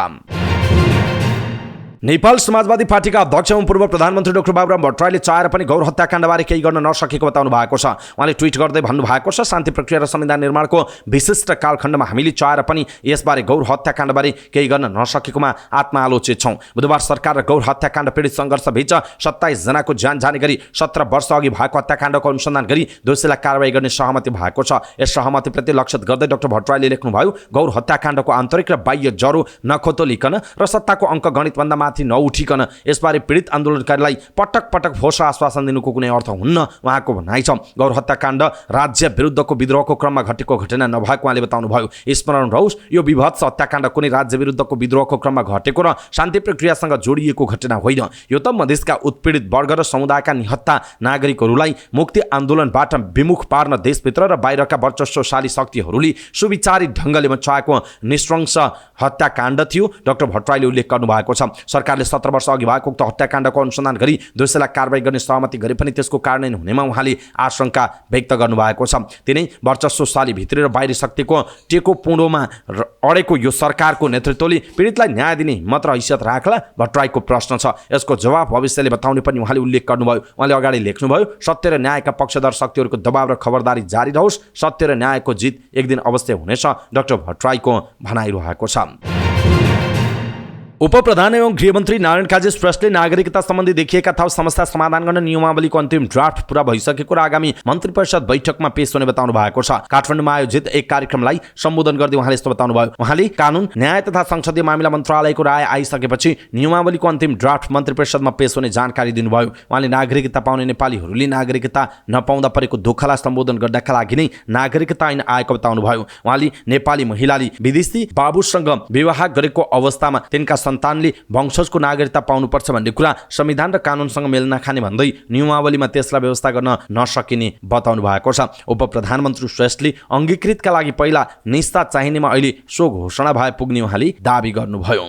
Speaker 1: नेपाल समाजवादी पार्टीका अध्यक्ष एवं पूर्व प्रधानमन्त्री डाक्टर बाबुराम भट्टराईले चाहेर पनि गौर हत्याकाण्डबारे केही गर्न नसकेको बताउनु भएको छ। उहाँले ट्विट गर्दै भन्नुभएको छ, शान्ति प्रक्रिया र संविधान निर्माणको विशिष्ट कालखण्डमा हामीले चाहेर पनि यसबारे गौर हत्याकाण्डबारे केही गर्न नसकेकोमा आत्मआलोचित छौँ। बुधबार सरकार र गौर हत्याकाण्ड पीडित सङ्घर्षबीच 27 जनाको ज्यान जाने गरी 17 वर्ष अघि भएको हत्याकाण्डको अनुसन्धान गरी दोषीलाई कारबाही गर्ने सहमति भएको छ। यस सहमतिप्रति लक्षित गर्दै डाक्टर भट्टराईले लेख्नुभयो, गौर हत्याकाण्डको आन्तरिक र बाह्य जरो नखोतोलिकन र सत्ताको अङ्क गणितभन्दा माथि नउठिकन यसबारे पीडित आन्दोलनकारीलाई पटक पटक फोर्स आश्वासन दिनुको कुनै अर्थ हुन्न उहाँको भनाइ छ। गौर हत्याकाण्ड राज्य विरुद्धको विद्रोहको क्रममा घटेको घटना नभएको उहाँले बताउनुभयो। स्मरण रहोस्, यो विभत्स हत्याकाण्ड कुनै राज्य विरुद्धको विद्रोहको क्रममा घटेको र शान्ति प्रक्रियासँग जोडिएको घटना होइन। यो त मधेसका उत्पीडित वर्ग र समुदायका निहत्था नागरिकहरूलाई मुक्ति आन्दोलनबाट विमुख पार्न देशभित्र र बाहिरका वर्चस्वशाली शक्तिहरूले सुविचारी ढङ्गले मचाएको निशंस हत्याकाण्ड थियो, डाक्टर भट्टराईले उल्लेख गर्नुभएको छ। सरकारले 17 वर्ष अघि भएको उक्त हत्याकाण्डको अनुसन्धान गरी दोषीलाई कारबाही गर्ने सहमति गरे पनि त्यसको कार्यान्वयन हुनेमा उहाँले आशंका व्यक्त गर्नुभएको छ। तिनै वर्चस्वशाली भित्री र बाहिरी शक्तिको टेको पुँडोमा अडेको यो सरकारको नेतृत्वले पीडितलाई न्याय दिने मात्र हैसियत राख्ला, भट्टराईको प्रश्न छ। यसको जवाब भविष्यले बताउने पनि उहाँले उल्लेख गर्नुभयो। उहाँले अगाडि लेख्नुभयो, सत्य र न्यायका पक्षधर शक्तिहरूको दबाव र खबरदारी जारी रहोस्, सत्य र न्यायको जित एक दिन अवश्य हुनेछ, डाक्टर भट्टराईको भनाइरहेको छ। उपप्रधान एवं गृहमन्त्री नारायण काजी श्रेष्ठले नागरिकता सम्बन्धी देखिएका थप समस्या समाधान गर्न नियमावलीको अन्तिम ड्राफ्ट पूरा भइसकेको र आगामी मन्त्री परिषद बैठकमा पेश हुने बताउनु भएको छ। काठमाडौँमा आयोजित एक कार्यक्रमलाई सम्बोधन गर्दै उहाँले यस्तो बताउनुभयो। उहाँले कानुन, न्याय तथा संसदीय मामिला मन्त्रालयको राय आइसकेपछि नियमावलीको अन्तिम ड्राफ्ट मन्त्री परिषदमा पेश हुने जानकारी दिनुभयो। उहाँले नागरिकता पाउने नेपालीहरूले नागरिकता नपाउँदा परेको दुःखलाई सम्बोधन गर्नका लागि नै नागरिकता ऐन आएको बताउनुभयो। उहाँले नेपाली महिलाले विदेशी बाबुसँग विवाह गरेको अवस्थामा तिनका सन्तानले वंशजको नागरिकता पाउनुपर्छ भन्ने कुरा संविधान र कानुनसँग मेल नखाने भन्दै नियमावलीमा त्यसलाई व्यवस्था गर्न नसकिने बताउनु भएको छ। उपप्रधानमन्त्री श्रेष्ठले अङ्गीकृतका लागि पहिला निस्ता चाहिनेमा अहिले सो घोषणा भए पुग्ने उहाँले दाबी गर्नुभयो।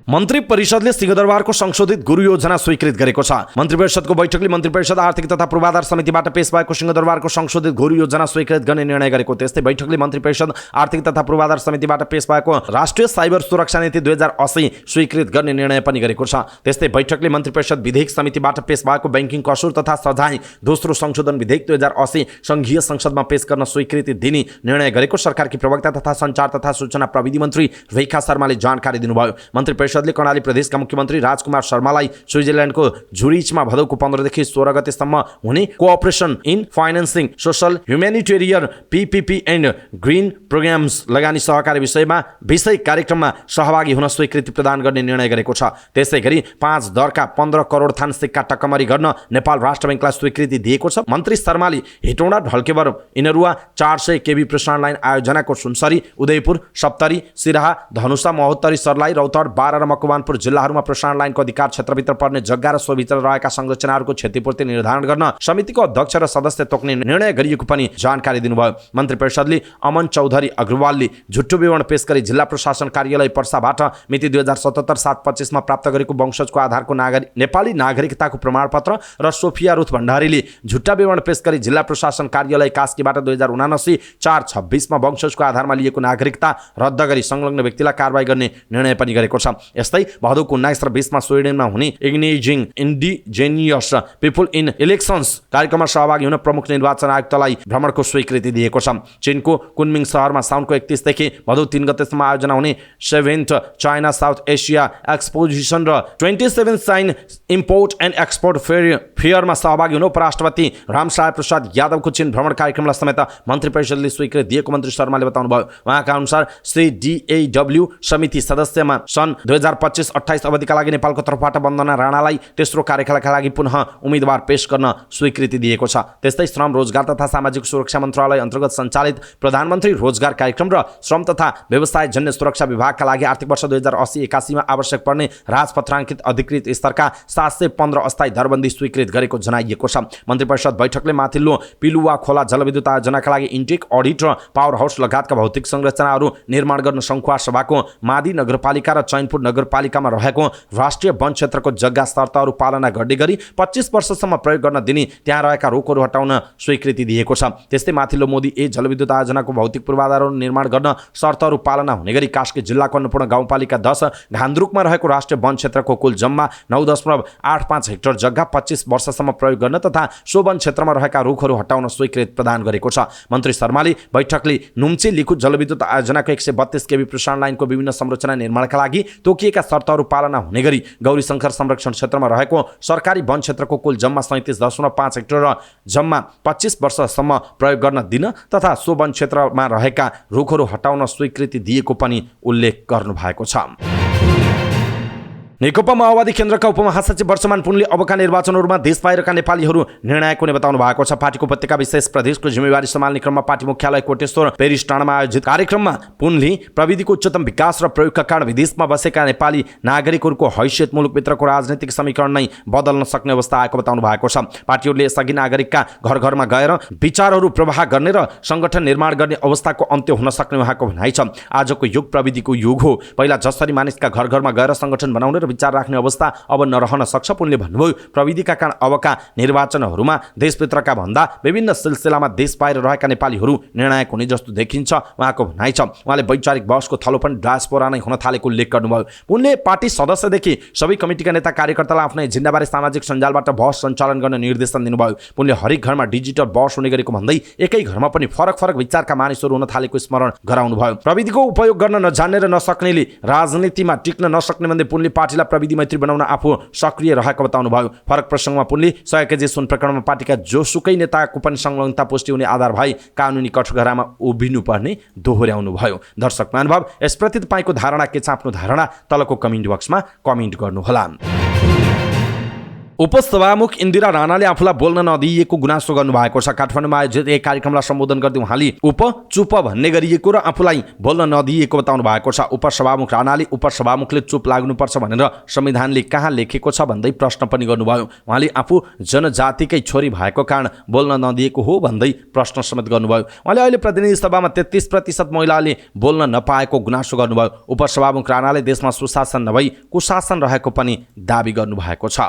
Speaker 1: मन्त्री परिषदले सिंहदरबारको संशोधित गुरु योजना स्वीकृत गरेको छ। मन्त्री परिषदको बैठकले मन्त्री परिषद आर्थिक तथा पूर्वाधार समितिबाट पेश भएको सिंहदरबारको संशोधित गुरु योजना स्वीकृत गर्ने निर्णय गरेको। त्यस्तै बैठकले मन्त्री परिषद आर्थिक तथा पूर्वाधार समितिबाट पेश भएको राष्ट्रिय साइबर सुरक्षा नीति 2080 स्वीकृत गर्ने निर्णय पनि गरेको छ। त्यस्तै बैठकले मन्त्री परिषद विधेयक समितिबाट पेश भएको बैंकिङ कसुर तथा सजाय दोस्रो संशोधन विधेयक 2080 संघीय संसदमा पेश गर्न स्वीकृति दिने निर्णय गरेको सरकारकी प्रवक्ता तथा सञ्चार तथा सूचना प्रविधि मन्त्री रेखा शर्माले जानकारी दिनुभयो। मन्त्री परिषदले कर्णाली प्रदेशका मुख्यमन्त्री राजकुमार शर्मालाई स्विजरल्यान्डको झुरिचमा भदौको 15 देखि 16 गतेसम्म हुने cooperation in financing social humanitarian PPP and green programmes लगानी सहकारी विषय कार्यक्रममा सहभागी हुन स्वीकृति प्रदान गर्ने निर्णय गरेको छ। त्यसैगरी 5 दरका 15 करोड थान सिक्का टक्कमरी गर्न नेपाल राष्ट्र बैंकलाई स्वीकृति दिएको छ। मन्त्री शर्माले हेटौँडा ढल्केवर इनरुवा 400 केबी प्रसारण लाइन आयोजनाको सुनसरी, उदयपुर, सप्तरी, सिराहा, धनुषा, महोत्तरी, सर्लाही, रौतहट, बारा र मकवानपुर जिल्लाहरूमा प्रसारण लाइनको अधिकार क्षेत्रभित्र पर्ने जग्गा र सोभित्र रहेका संरचनाहरूको क्षतिपूर्ति निर्धारण गर्न समितिको अध्यक्ष र सदस्य तोक्ने निर्णय गरिएको पनि जानकारी दिनुभयो। मन्त्री परिषदले अमन चौधरी अग्रवालले झुट्टो विवरण पेश गरी जिल्ला प्रशासन कार्यालय पर्साबाट मिति 2077-725 मा प्राप्त गरेको वंशजको आधारको नेपाली नागरिकताको प्रमाणपत्र र सोफिया रुथ भण्डारीले झुट्टा विवरण पेश गरी जिल्ला प्रशासन कार्यालय कास्कीबाट 2079-426 मा वंशजको आधारमा लिएको नागरिकता रद्द गरी संलग्न व्यक्तिलाई कारबाही गर्ने निर्णय पनि गरेको छ। यस्तै भदौको 19 र 20 मा स्विडेनमा हुने इग्नेजिङ इन्डिजेनियस पिपुल इन इलेक्सन्स कार्यक्रममा सहभागी हुन प्रमुख निर्वाचन आयुक्तलाई भ्रमणको स्वीकृति दिएको छ। चीनको कुनमिङ शहरमा साउनको 31 देखि भदौ 3 गतेसम्म आयोजना हुने 7th चाइना साउथ एसिया एक्सपोजिसन र 27 चाइन इम्पोर्ट एन्ड एक्सपोर्ट फेयरमा सहभागी हुन उपराष्ट्रपति रामसाय प्रसाद यादवको चीन भ्रमण कार्यक्रमलाई समेत मन्त्री परिषदले स्वीकृति दिएको मन्त्री शर्माले बताउनुभयो। उहाँका अनुसार श्री DAW समिति सदस्यमा सन् 2025-28 अवधिका लागि नेपालको तर्फबाट वन्दना राणालाई तेस्रो कार्यकालका लागि पुनः उम्मेदवार पेश गर्न स्वीकृति दिएको छ। त्यस्तै श्रम रोजगार तथा सामाजिक सुरक्षा मन्त्रालय अन्तर्गत सञ्चालित प्रधानमन्त्री रोजगार कार्यक्रम र श्रम तथा व्यवसाय जन्य सुरक्षा विभागका लागि आर्थिक वर्ष 2080-81 मा आवश्यक पर्ने राजपत्राङ्कित अधिकृत स्तरका 715 अस्थायी दरबन्दी स्वीकृत गरेको जनाइएको छ। मन्त्री परिषद बैठकले माथिल्लो पिलुवा खोला जलविद्युत आयोजनाका लागि इन्टेक अडिट र पावर हाउस लगायतका भौतिक संरचनाहरू निर्माण गर्न सङ्खुवा सभाको मादी नगरपालिका र चैनपुर नगरपालिकामा रहेको राष्ट्रिय वन क्षेत्रको जग्गा शर्तहरू पालना गर्ने गरी 25 वर्षसम्म प्रयोग गर्न दिने त्यहाँ रहेका रोकहरू हटाउन स्वीकृति दिएको छ। त्यस्तै माथिल्लो मोदी ए जलविद्युत आयोजनाको भौतिक पूर्वाधारहरू निर्माण गर्न शर्तहरू पालना हुने गरी कास्की जिल्लाको अन्नपूर्ण गाउँपालिका 10 घान्द्रुकमा रहेको राष्ट्रिय वन क्षेत्रको कुल जम्मा 9.85 हेक्टर जग्गा 25 वर्षसम्म प्रयोग गर्न तथा सो वन क्षेत्रमा रहेका रुखहरू हटाउन स्वीकृति प्रदान गरेको छ। मन्त्री शर्माले बैठकले नुम्चे लिखुत जलविद्युत आयोजनाको 132 केबी प्रसारण लाइनको विभिन्न संरचना निर्माणका लागि तोकिएका शर्तहरू पालना हुने गरी गौरी शङ्कर संरक्षण क्षेत्रमा रहेको सरकारी वन क्षेत्रको कुल जम्मा 37.5 हेक्टर र जम्मा 25 वर्षसम्म प्रयोग गर्न दिन तथा सो वन क्षेत्रमा रहेका रुखहरू हटाउन स्वीकृति दिएको पनि उल्लेख गर्नुभएको छ। नेकपा माओवादी केन्द्रका उपमहासचिव वर्षमान पुनले अबका निर्वाचनहरूमा देश बाहिरका नेपालीहरू निर्णायक हुने बताउनु भएको छ। पार्टीको उपत्यका विशेष प्रदेशको जिम्मेवारी सम्हाल्ने क्रममा पार्टी मुख्यालय कोटेश्वर पेरिस टाढामा आयोजित कार्यक्रममा पुनले प्रविधिको उच्चतम विकास र प्रयोगका कारण विदेशमा बसेका नेपाली नागरिकहरूको हैसियत मुलुकभित्रको राजनीतिक समीकरण नै बदल्न सक्ने अवस्था आएको बताउनु भएको छ। पार्टीहरूले यसअघि नागरिकका घर घरमा गएर विचारहरू प्रवाह गर्ने र सङ्गठन निर्माण गर्ने अवस्थाको अन्त्य हुन सक्ने उहाँको भनाइ छ। आजको युग प्रविधिको युग हो। पहिला जसरी मानिसका घर घरमा गएर सङ्गठन बनाउने र विचार राख्ने अवस्था अब नरहन सक्छ। पुनले भन्नुभयो प्रविधिका कारण अबका निर्वाचनहरूमा देशभित्रका भन्दा विभिन्न सिलसिलामा देश बाहिर रहेका नेपालीहरू निर्णायक हुने जस्तो देखिन्छ उहाँको भनाइ छ। उहाँले वैचारिक बहसको थलो पनि डायस्पोरा नै हुन थालेको उल्लेख गर्नुभयो। पुनले पार्टी सदस्यदेखि सबै कमिटीका नेता कार्यकर्तालाई आफ्नै एजेन्डाबारे सामाजिक सञ्जालबाट बहस सञ्चालन गर्न निर्देशन दिनुभयो। पुनले हरेक घरमा डिजिटल बहस हुने गरेको भन्दै एकै घरमा पनि फरक फरक विचारका मानिसहरू हुन थालेको स्मरण गराउनुभयो। प्रविधिको उपयोग गर्न नजान्ने र नसक्नेले राजनीतिमा टिक्न नसक्ने भन्दै पुनले पार्टीलाई प्रविधि मैत्री बनाउन आफू सक्रिय रहेको बताउनुभयो। फरक प्रसङ्गमा पुनले 100 केजी सुन प्रकरणमा पार्टीका जोसुकै नेताको पनि संलग्नता पुष्टि हुने आधार भई कानुनी कठघरामा उभिनुपर्ने दोहोर्याउनुभयो। दर्शक महानुभाव, यसप्रति तपाईँको धारणा के छ? आफ्नो धारणा तलको कमेन्ट बक्समा कमेन्ट गर्नुहोला। उपसभामुख इन्दिरा राणाले आफूलाई बोल्न नदिएको गुनासो गर्नुभएको छ। काठमाडौँमा आयोजित एक कार्यक्रमलाई सम्बोधन गर्दै उहाँले चुप भन्ने गरिएको र आफूलाई बोल्न नदिएको बताउनु भएको छ। उपसभामुख राणाले उपसभामुखले चुप लाग्नुपर्छ भनेर संविधानले कहाँ लेखेको छ भन्दै प्रश्न पनि गर्नुभयो। उहाँले आफू जनजातिकै छोरी भएको कारण बोल्न नदिएको हो भन्दै प्रश्न समेत गर्नुभयो। उहाँले अहिले प्रतिनिधि सभामा 33% महिलाले बोल्न नपाएको गुनासो गर्नुभयो। उपसभामुख राणाले देशमा सुशासन नभई कुशासन रहेको पनि दाबी गर्नुभएको छ।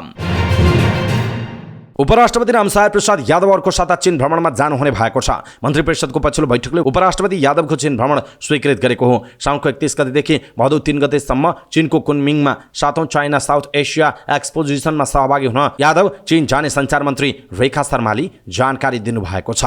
Speaker 1: उपराष्ट्रपति रामसाय प्रसाद यादव अर्को साता चीन भ्रमणमा जानुहुने भएको छ। मन्त्री परिषदको पछिल्लो बैठकले उपराष्ट्रपति यादवको चीन भ्रमण स्वीकृत गरेको हो। साउनको 31 गतेदेखि भदौ 3 गतेसम्म चीनको कुनमिङमा 7औं चाइना साउथ एसिया एक्सपोजिसनमा सहभागी हुन यादव चीन जाने सञ्चार मन्त्री रेखा शर्माले जानकारी दिनुभएको छ।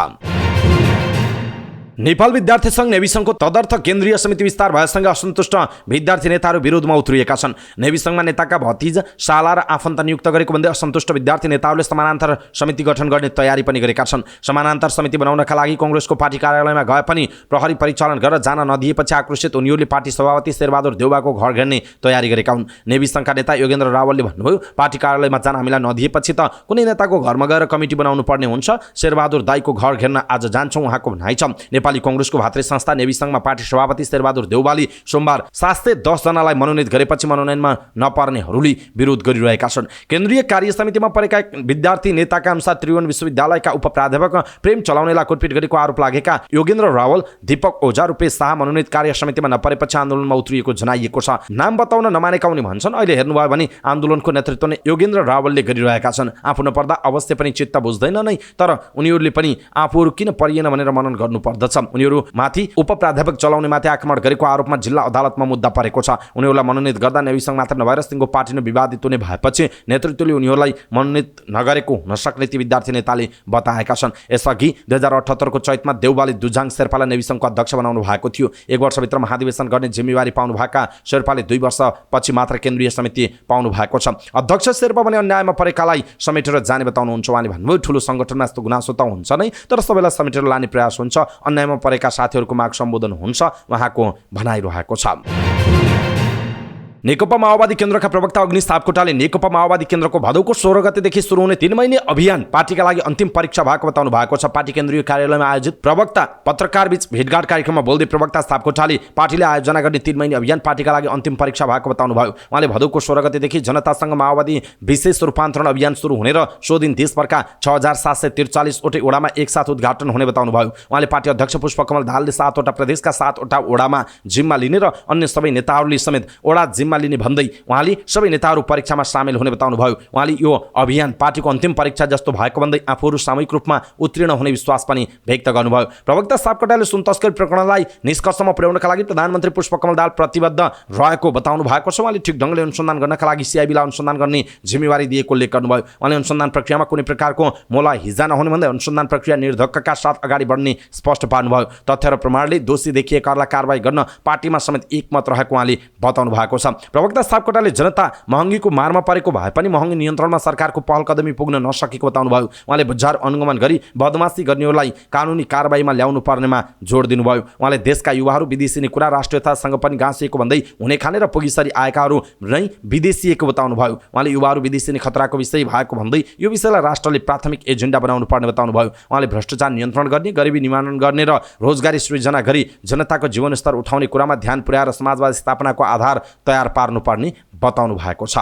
Speaker 1: नेपाल विद्यार्थी सङ्घ नेवी सङ्घको तदर्थ केन्द्रीय समिति विस्तार भएसँगै असन्तुष्ट विद्यार्थी नेताहरू विरोधमा उत्रिएका छन्। नेवी सङ्घमा नेताका भतिज, साला र आफन्त नियुक्त गरेको भन्दै असन्तुष्ट विद्यार्थी नेताहरूले समानान्तर समिति गठन गर्ने तयारी पनि गरेका छन्। समानान्तर समिति बनाउनका लागि कांग्रेसको पार्टी कार्यालयमा गए पनि प्रहरी परिचालन गरेर जान नदिएपछि आक्रोशित उनीहरूले पार्टी सभापति शेरबहादुर देउवाको घर घेर्ने तयारी गरेका हुन्। नेवी सङ्घका नेता योगेन्द्र रावलले भन्नुभयो, पार्टी कार्यालयमा जान हामीलाई नदिएपछि त कुनै नेताको घरमा गएर कमिटी बनाउनु पर्ने हुन्छ। शेरबहादुर दाईको घर घेर्न आज जान्छौँ उहाँको भनाइ छ। नेपाली कांग्रेसको भातृ संस्था नेवी सङ्घमा पार्टी सभापति शेरबहादुर देउवाले सोमबार 710 जनालाई मनोनित गरेपछि मनोनयनमा नपर्नेहरूले विरोध गरिरहेका छन्। केन्द्रीय कार्य समितिमा परेका विद्यार्थी नेताका अनुसार त्रिभुवन विश्वविद्यालयका उपप्राध्यापक प्रेम चलाउनेलाई कुटपिट गरेको आरोप लागेका योगेन्द्र रावल, दीपक ओझा, रुपेश शाह मनोनित कार्य समितिमा नपरेपछि आन्दोलनमा उत्रिएको जनाइएको छ। नाम बताउन नमानेका उनी भन्छन्, अहिले हेर्नुभयो भने आन्दोलनको नेतृत्व नै योगेन्द्र रावलले गरिरहेका छन्। आफू नपर्दा अवश्य पनि चित्त बुझ्दैन नै, तर उनीहरूले पनि आफूहरू किन परिएन भनेर मनन गर्नुपर्दछ। छ। उनीहरूमाथि उपप्राध्यापक चलाउनेमाथि आक्रमण गरेको आरोपमा जिल्ला अदालतमा मुद्दा परेको छ। उनीहरूलाई मनोनित गर्दा नेविसँग मात्र नभएर सिंहको पार्टी नै विवादित हुने भएपछि नेतृत्वले उनीहरूलाई मनोनित नगरेको हुन सक्ने ती विद्यार्थी नेताले बताएका छन्। यसअघि 2078 को चैतमा देउबाले दुजाङ शेर्पालाई नेविसँगको अध्यक्ष बनाउनु भएको थियो। 1 वर्षभित्र महाधिवेशन गर्ने जिम्मेवारी पाउनुभएका शेर्पाले 2 वर्षपछि मात्र केन्द्रीय समिति पाउनु भएको छ। अध्यक्ष शेर्पा भने अन्यायमा परेकालाई समेटेर जाने बताउनुहुन्छ। उहाँले भन्नुभयो ठुलो सङ्गठनमा यस्तो गुनासो त हुन्छ नै, तर सबैलाई समेटेर लाने प्रयास हुन्छ, अन्यायमा परेका साथीहरूको माग सम्बोधन हुन्छ उहाँको भनाइरहेको छ। नेकपा माओवादी केन्द्रका प्रवक्ता अग्नि सापकोटाले नेकपा माओवादी केन्द्रको भदौको 16 गतेदेखि सुरु हुने 3 महिने अभियान पार्टीका लागि अन्तिम परीक्षा भएको बताउनु भएको छ। पार्टी केन्द्रीय कार्यालयमा आयोजित प्रवक्ता पत्रकारबीच भेटघाट कार्यक्रममा बोल्दै प्रवक्ता सापकोटाले पार्टीले आयोजना गर्ने 3 महिने अभियान पार्टीका लागि अन्तिम परीक्षा भएको बताउनुभयो। उहाँले भदौको 16 गतेदेखि जनतासँग माओवादी विशेष रूपान्तरण अभियान सुरु हुने र सो दिन देशभरका 6743 वटै ओडामा एकसाथ उद्घाटन हुने बताउनुभयो। उहाँले पार्टी अध्यक्ष पुष्पकमल दाहालले 7 वटा प्रदेशका 7 वटा ओडामा जिम्मा लिने र अन्य सबै नेताहरूले समेत ओडा जिम्मा लिने भन्दै उहाँले सबै नेताहरू परीक्षामा सामेल हुने बताउनुभयो। उहाँले यो अभियान पार्टीको अन्तिम परीक्षा जस्तो भएको भन्दै आफूहरू सामूहिक रूपमा उत्तीर्ण हुने विश्वास पनि व्यक्त गर्नुभयो। प्रवक्ता सापकोटाले सुन तस्करी प्रकरणलाई निष्कर्षमा पुर्याउनका लागि प्रधानमन्त्री पुष्पकमल दाहाल प्रतिबद्ध रहेको बताउनु भएको छ। उहाँले ठिक ढङ्गले अनुसन्धान गर्नका लागि सिआइबीलाई अनुसन्धान गर्ने जिम्मेवारी दिएको उल्लेख गर्नुभयो। उहाँले अनुसन्धान प्रक्रियामा कुनै प्रकारको मोला हिजा नहुने भन्दै अनुसन्धान प्रक्रिया निर्धक्कका साथ अगाडि बढ्ने स्पष्ट पार्नुभयो। तथ्य र प्रमाणले दोषी देखिएकाहरूलाई कारबाही गर्न पार्टीमा समेत एकमत रहेको उहाँले बताउनु भएको छ। प्रवक्ता सापकोटाले जनता महँगीको मारमा परेको भए पनि महँगी नियन्त्रणमा सरकारको पहल कदमी पुग्न नसकेको बताउनुभयो। उहाँले बजार अनुगमन गरी बदमासी गर्नेहरूलाई कानुनी कारबाहीमा ल्याउनु पर्नेमा जोड दिनुभयो। उहाँले देशका युवाहरू विदेशी कुरा राष्ट्रियतासँग पनि गाँसिएको भन्दै हुने खाने र पुगिसरी आएकाहरू नै विदेशिएको बताउनुभयो। उहाँले युवाहरू विदेशी खतराको विषय भएको भन्दै यो विषयलाई राष्ट्रले प्राथमिक एजेन्डा बनाउनु पर्ने बताउनुभयो। उहाँले भ्रष्टाचार नियन्त्रण गर्ने, गरिबी निवारण गर्ने र रोजगारी सृजना गरी जनताको जीवनस्तर उठाउने कुरामा ध्यान पुर्याएर समाजवादी स्थापनाको आधार तयार पार्नुपर्ने बताउनु भएको छ।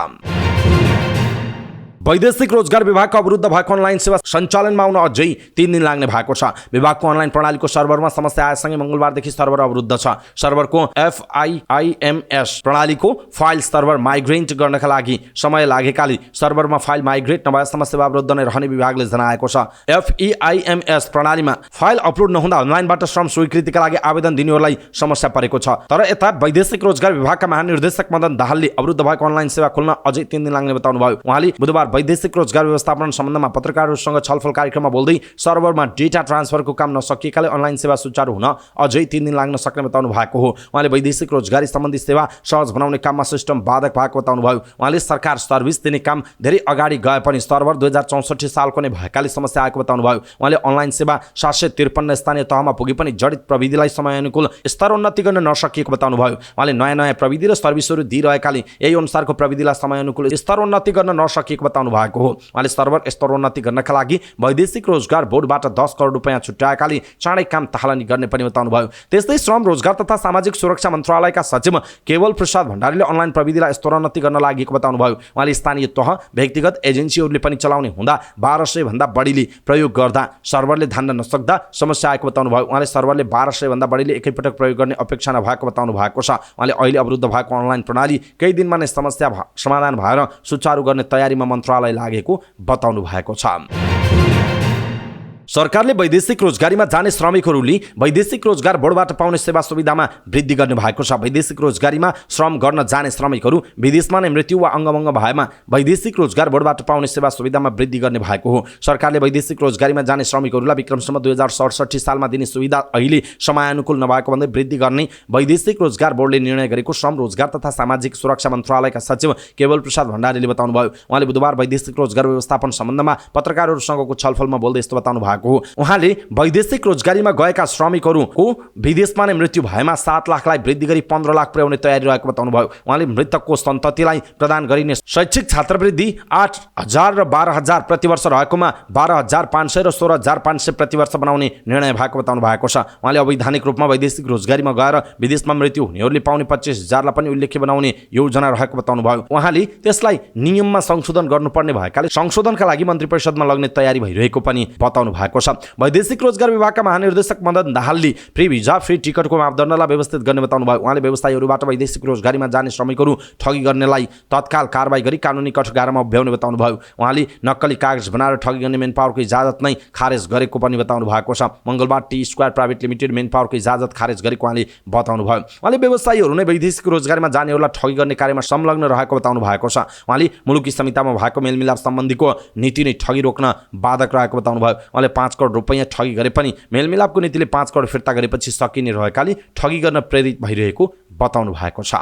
Speaker 1: वैदेशिक रोजगार विभागको अवरुद्ध भएको अनलाइन सेवा सञ्चालनमा आउन अझै 3 दिन लाग्ने भएको छ। विभागको अनलाइन प्रणालीको सर्भरमा समस्या आएसँगै मंगलबारदेखि सर्भर अवरुद्ध छ। सर्भरको FIIMS प्रणालीको फाइल सर्भर माइग्रेट गर्नका लागि समय लागेकाले सर्भरमा फाइल माइग्रेट नभएसम्म सेवा अवरुद्ध नै रहने विभागले जनाएको छ। FIIMS प्रणालीमा फाइल अपलोड नहुँदा अनलाइनबाट श्रम स्वीकृतिका लागि आवेदन दिनेहरूलाई समस्या परेको छ। तर यता वैदेशिक रोजगार विभागका महानिर्देशक मदन दाहालले अवरुद्ध भएको अनलाइन सेवा खोल्न अझै 3 दिन लाग्ने बताउनुभयो। उहाँले बुधबार वैदेशिक रोजगार व्यवस्थापन सम्बन्धमा पत्रकारहरूसँग छलफल कार्यक्रममा बोल्दै सर्भरमा डेटा ट्रान्सफरको काम नसकिएकाले अनलाइन सेवा सुचारू हुन अझै 3 दिन लाग्न सक्ने बताउनु भएको हो। उहाँले वैदेशिक रोजगारी सम्बन्धी सेवा सहज बनाउने काममा सिस्टम बाधक भएको बताउनुभयो। उहाँले सरकार सर्भिस दिने काम धेरै अगाडि गए पनि सर्भर 2064 सालको नै भएकाले समस्या आएको बताउनुभयो। उहाँले अनलाइन सेवा 753 स्थानीय तहमा पुगे पनि जडित प्रविधिलाई समयानुकूल स्तरोन्नति गर्न नसकिएको बताउनुभयो। उहाँले नयाँ प्रविधि र सर्भिसहरू दिइरहेकाले यही अनुसारको प्रविधिलाई समयानुकूल स्तरोन्नति गर्न नसकिएको बताउनु भएको हो। उहाँले सर्भर स्तरोन्नति गर्नका लागि वैदेशिक रोजगार बोर्डबाट 10 करोड रुपैयाँ छुट्याएकाले चाँडै काम थालनी गर्ने पनि बताउनुभयो। त्यस्तै श्रम रोजगार तथा सामाजिक सुरक्षा मन्त्रालयका सचिव केवल प्रसाद भण्डारीले अनलाइन प्रविधिलाई स्तरोन्नति गर्न लागेको बताउनुभयो। उहाँले स्थानीय तह व्यक्तिगत एजेन्सीहरूले पनि चलाउने हुँदा 1200 भन्दा बढीले प्रयोग गर्दा सर्भरले धान्न नसक्दा समस्या आएको बताउनुभयो। उहाँले सर्भरले 1200 भन्दा बढीले एकैपटक प्रयोग गर्ने अपेक्षा नभएको बताउनु भएको छ। उहाँले अहिले अवरुद्ध भएको अनलाइन प्रणाली केही दिनमा नै समस्या समाधान भएर सुचारू गर्ने तयारीमा मन्त्रालय लागेको बताउनु भएको छ। सरकारले वैदेशिक रोजगारीमा जाने श्रमिकहरूले वैदेशिक रोजगार बोर्डबाट पाउने सेवा सुविधामा वृद्धि गर्ने भएको छ। वैदेशिक रोजगारीमा श्रम गर्न जाने श्रमिकहरू विदेशमा नै मृत्यु वा अङ्गभङ्ग भएमा वैदेशिक रोजगार बोर्डबाट पाउने सेवा सुविधामा वृद्धि गर्ने भएको हो। सरकारले वैदेशिक रोजगारीमा जाने श्रमिकहरूलाई विक्रमसम्म 2067 सालमा दिने सुविधा अहिले समयानुकूल नभएको भन्दै वृद्धि गर्ने वैदेशिक रोजगार बोर्डले निर्णय गरेको श्रम रोजगार तथा सामाजिक सुरक्षा मन्त्रालयका सचिव केवल प्रसाद भण्डारीले बताउनुभयो। उहाँले बुधबार वैदेशिक रोजगार व्यवस्थापन सम्बन्धमा पत्रकारहरूसँगको छलफलमा बोल्दै यस्तो बताउनु भएको। उहाँले वैदेशिक रोजगारीमा गएका श्रमिकहरूको विदेशमा नै मृत्यु भएमा 7 लाखलाई वृद्धि गरी 15 लाख पुर्याउने तयारी रहेको बताउनुभयो। उहाँले मृतकको सन्ततिलाई प्रदान गरिने शैक्षिक छात्रवृत्ति 8,000 र 12,000 प्रतिवर्ष रहेकोमा 12,500 र 16,500 प्रतिवर्ष बनाउने निर्णय भएको बताउनु भएको छ। उहाँले अवैधानिक रूपमा वैदेशिक रोजगारीमा गएर विदेशमा मृत्यु हुनेहरूले पाउने 25,000 लाई पनि उल्लेख्य बनाउने योजना रहेको बताउनुभयो। उहाँले त्यसलाई नियममा संशोधन गर्नुपर्ने भएकाले संशोधनका लागि मन्त्री परिषदमा लग्ने तयारी भइरहेको पनि बताउनु भएको भएको छ। वैदेशिक रोजगार विभागका महानिर्देशक मदन दाहालले फ्री भिजा फ्री टिकटको मापदण्डलाई व्यवस्थित गर्ने बताउनु भयो। उहाँले व्यवसायीहरूबाट वैदेशिक रोजगारीमा जाने श्रमिकहरू ठगी गर्नेलाई तत्काल कारबाही गरी कानुनी कठघारामा उभ्याउने बताउनु भयो। उहाँले नक्कली कागज बनाएर ठगी गर्ने मेन पावरको इजाजत नै खारेज गरेको पनि बताउनु भएको छ। मङ्गलबार T square private limited main पावरको इजाजत खारेज गरेको उहाँले बताउनु भयो। उहाँले व्यवसायीहरू नै वैदेशिक रोजगारीमा जानेहरूलाई ठगी गर्ने कार्यमा संलग्न रहेको बताउनु भएको छ। उहाँले मुलुकी संहितामा भएको मेलमिलाप सम्बन्धीको नीति नै ठगी रोक्न बाधक रहेको बताउनु भयो। उहाँले 5 करोड रुपैयाँ ठगी गरे पनि मेलमिलापको नीतिले 5 करोड फिर्ता गरेपछि सकिने रहेकाले ठगी गर्न प्रेरित भइरहेको बताउनु भएको छ।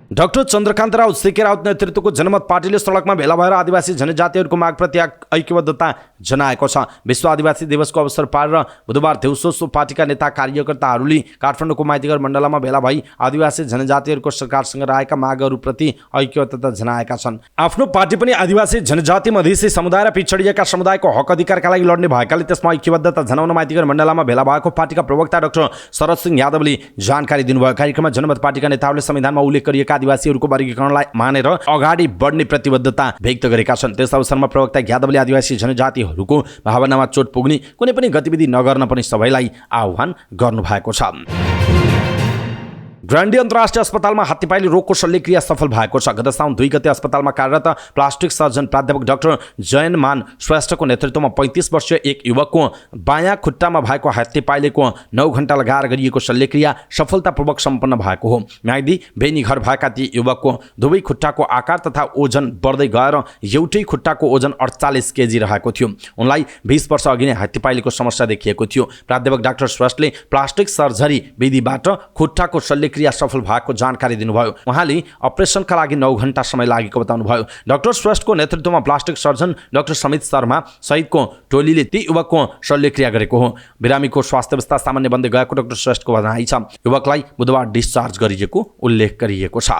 Speaker 1: डाक्टर चन्द्रकान्त राउत सीके राउत नेतृत्वको जनमत पार्टीले सडकमा भेला भएर आदिवासी जनजातिहरूको मागप्रति ऐक्यबद्धता जनाएको छ। विश्व आदिवासी दिवसको अवसर पारेर बुधबार दिउँसो सो पार्टीका नेता कार्यकर्ताहरूले काठमाडौँको माइतीघर मण्डलमा भेला भई आदिवासी जनजातिहरूको सरकारसँग रहेका मागहरूप्रति ऐक्यबद्धता जनाएका छन्। आफ्नो पार्टी पनि आदिवासी जनजाति मधेसी समुदाय र पिछडिएका समुदायको हक अधिकारका लागि लड्ने भएकाले त्यसमा ऐक्यबद्धता जनाउन माइतीघर मण्डलमा भेला भएको पार्टीका प्रवक्ता डाक्टर शरद सिंह यादवले जानकारी दिनुभयो। कार्यक्रममा जनमत पार्टीका नेताहरूले संविधानमा उल्लेख गरिएका आदिवासीहरूको वर्गीकरणलाई मानेर अगाडि बढ्ने प्रतिबद्धता व्यक्त गरेका छन्। त्यस अवसरमा प्रवक्ता यादवले आदिवासी जनजातिहरूको भावनामा चोट पुग्ने कुनै पनि गतिविधि नगर्न पनि सबैलाई आह्वान गर्नुभएको छ। ग्रान्डी अन्तर्राष्ट्रिय अस्पतालमा हात्तीपाइले रोगको शल्यक्रिया सफल भएको छ। गत साउन 2 गते अस्पतालमा कार्यरत प्लास्टिक सर्जन प्राध्यापक डाक्टर जयनमान श्रेष्ठको नेतृत्वमा 35 वर्षीय एक युवकको बायाँ खुट्टामा भएको हात्तीपाइलेको 9 घण्टा लगाएर गरिएको शल्यक्रिया सफलतापूर्वक सम्पन्न भएको हो। म्याग्दी बेनी घर भएका ती युवकको दुवै खुट्टाको आकार तथा ओजन बढ्दै गएर एउटै खुट्टाको ओजन 48 केजी रहेको थियो। उनलाई 20 वर्ष अघि नै हात्तीपाइलेको समस्या देखिएको थियो। प्राध्यापक डाक्टर श्रेष्ठले प्लास्टिक सर्जरी विधिबाट खुट्टाको शल्यक्रिया सफल भएको जानकारी दिनुभयो। उहाँले अपरेसनका लागि 9 घण्टा समय लागेको बताउनुभयो। डाक्टर श्रेष्ठको नेतृत्वमा plastic surgeon doctor Samit Sharma सहितको टोलीले ती युवकको शल्यक्रिया गरेको हो। बिरामीको स्वास्थ्य अवस्था सामान्य बन्दै गएको डाक्टर श्रेष्ठको भनाइ छ। युवकलाई बुधबार डिस्चार्ज गरिएको उल्लेख गरिएको छ।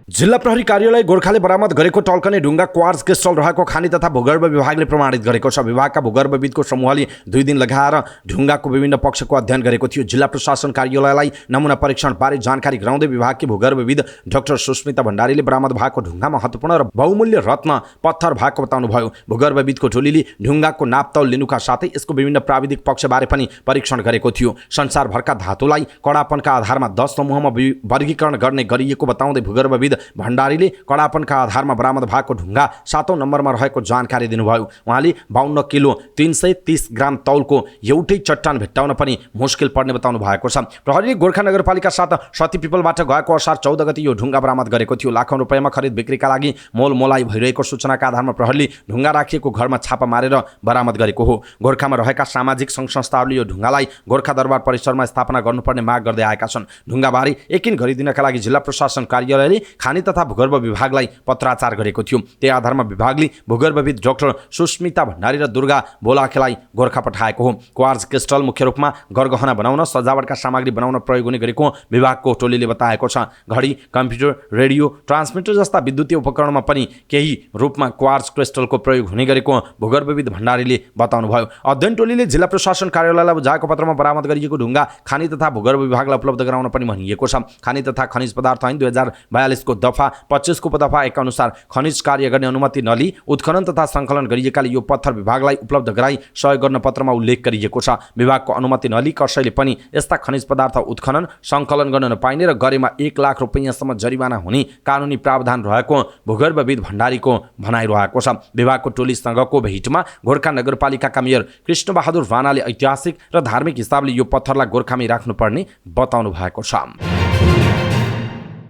Speaker 1: जिल्ला प्रहरी कार्यालय गोर्खाले बरामद गरेको टल्कने ढुङ्गा क्वार्ज क्रिस्टल रहेको खानी तथा भूगर्भ विभागले प्रमाणित गरेको छ। विभागका भूगर्भविदको समूहले 2 दिन लगाएर ढुङ्गाको विभिन्न पक्षको अध्ययन गरेको थियो। जिल्ला प्रशासन कार्यालयलाई नमुना परीक्षण बारे जानकारी गराउँदै विभागकी भूगर्भविद डाक्टर सुस्मिता भण्डारीले बरामद भएको ढुङ्गामा महत्त्वपूर्ण र बहुमूल्य रत्न पत्थर भएको बताउनुभयो। भूगर्भविदको टोलीले ढुङ्गाको नापतौल लिनुका साथै यसको विभिन्न प्राविधिक पक्षबारे पनि परीक्षण गरेको थियो। संसारभरका धातुलाई कडापनका आधारमा 10 समूहमा वर्गीकरण गर्ने गरिएको बताउँदै भूगर्भविद भण्डारीले कडापनका आधारमा बरामद भएको ढुङ्गा 7औं नम्बरमा रहेको जानकारी दिनुभयो। उहाँले 52 किलो 330 ग्राम तौलको एउटै चट्टान भेट्टाउन पनि मुस्किल पर्ने बताउनु भएको छ। प्रहरीले गोर्खा नगरपालिका 7 सती पिपलबाट गएको असार 14 गते यो ढुङ्गा बरामद गरेको थियो। लाखौं रुपैयाँमा खरिद बिक्रीका लागि मोलमोलाई भइरहेको सूचनाका आधारमा प्रहरीले ढुङ्गा राखिएको घरमा छापा मारेर बरामद गरेको हो। गोर्खामा रहेका सामाजिक सङ्घ संस्थाहरूले यो ढुङ्गालाई गोर्खा दरबार परिसरमा स्थापना गर्नुपर्ने माग गर्दै आएका छन्। ढुङ्गाबारे यकिन गरिदिनका लागि जिल्ला प्रशासन कार्यालयले खानी तथा भूगर्भ विभागलाई पत्राचार गरेको थियो। त्यही आधारमा विभागले भूगर्भविद डाक्टर सुस्मिता भण्डारी र दुर्गा बोलाखेलाई गोर्खा पठाएको हो। क्वार्ज क्रिस्टल मुख्य रूपमा गरगहना बनाउन सजावटका सामग्री बनाउन प्रयोग हुने गरेको विभागको टोलीले बताएको छ। घडी, कम्प्युटर, रेडियो, ट्रान्समिटर जस्ता विद्युतीय उपकरणमा पनि केही रूपमा क्वार्ज क्रिस्टलको प्रयोग हुने गरेको भूगर्भविद भण्डारीले बताउनुभयो। अध्ययन टोलीले जिल्ला प्रशासन कार्यालयलाई बुझाएको पत्रमा बरामद गरिएको ढुङ्गा खानी तथा भूगर्भ विभागलाई उपलब्ध गराउन पनि भनिएको छ। खानी तथा खनिज पदार्थ ऐन 2042 को दफा 25 को दफा 1 अनुसार खनिज कार्य गर्ने अनुमति नलिई उत्खनन तथा सङ्कलन गरिएकाले यो पत्थर विभागलाई उपलब्ध गराई सहयोग गर्न पत्रमा उल्लेख गरिएको छ। विभागको अनुमति नलिई कसैले पनि यस्ता खनिज पदार्थ उत्खनन सङ्कलन गर्न नपाइने र गरेमा 1 लाख रुपैयाँसम्म जरिवाना हुने कानुनी प्रावधान रहेको भूगर्भविद भण्डारीको भनाइरहेको छ। विभागको टोलीसँगको भेटमा गोर्खा नगरपालिकाका मेयर कृष्णबहादुर राणाले ऐतिहासिक र धार्मिक हिसाबले यो पत्थरलाई गोर्खामै राख्नुपर्ने बताउनु भएको छ।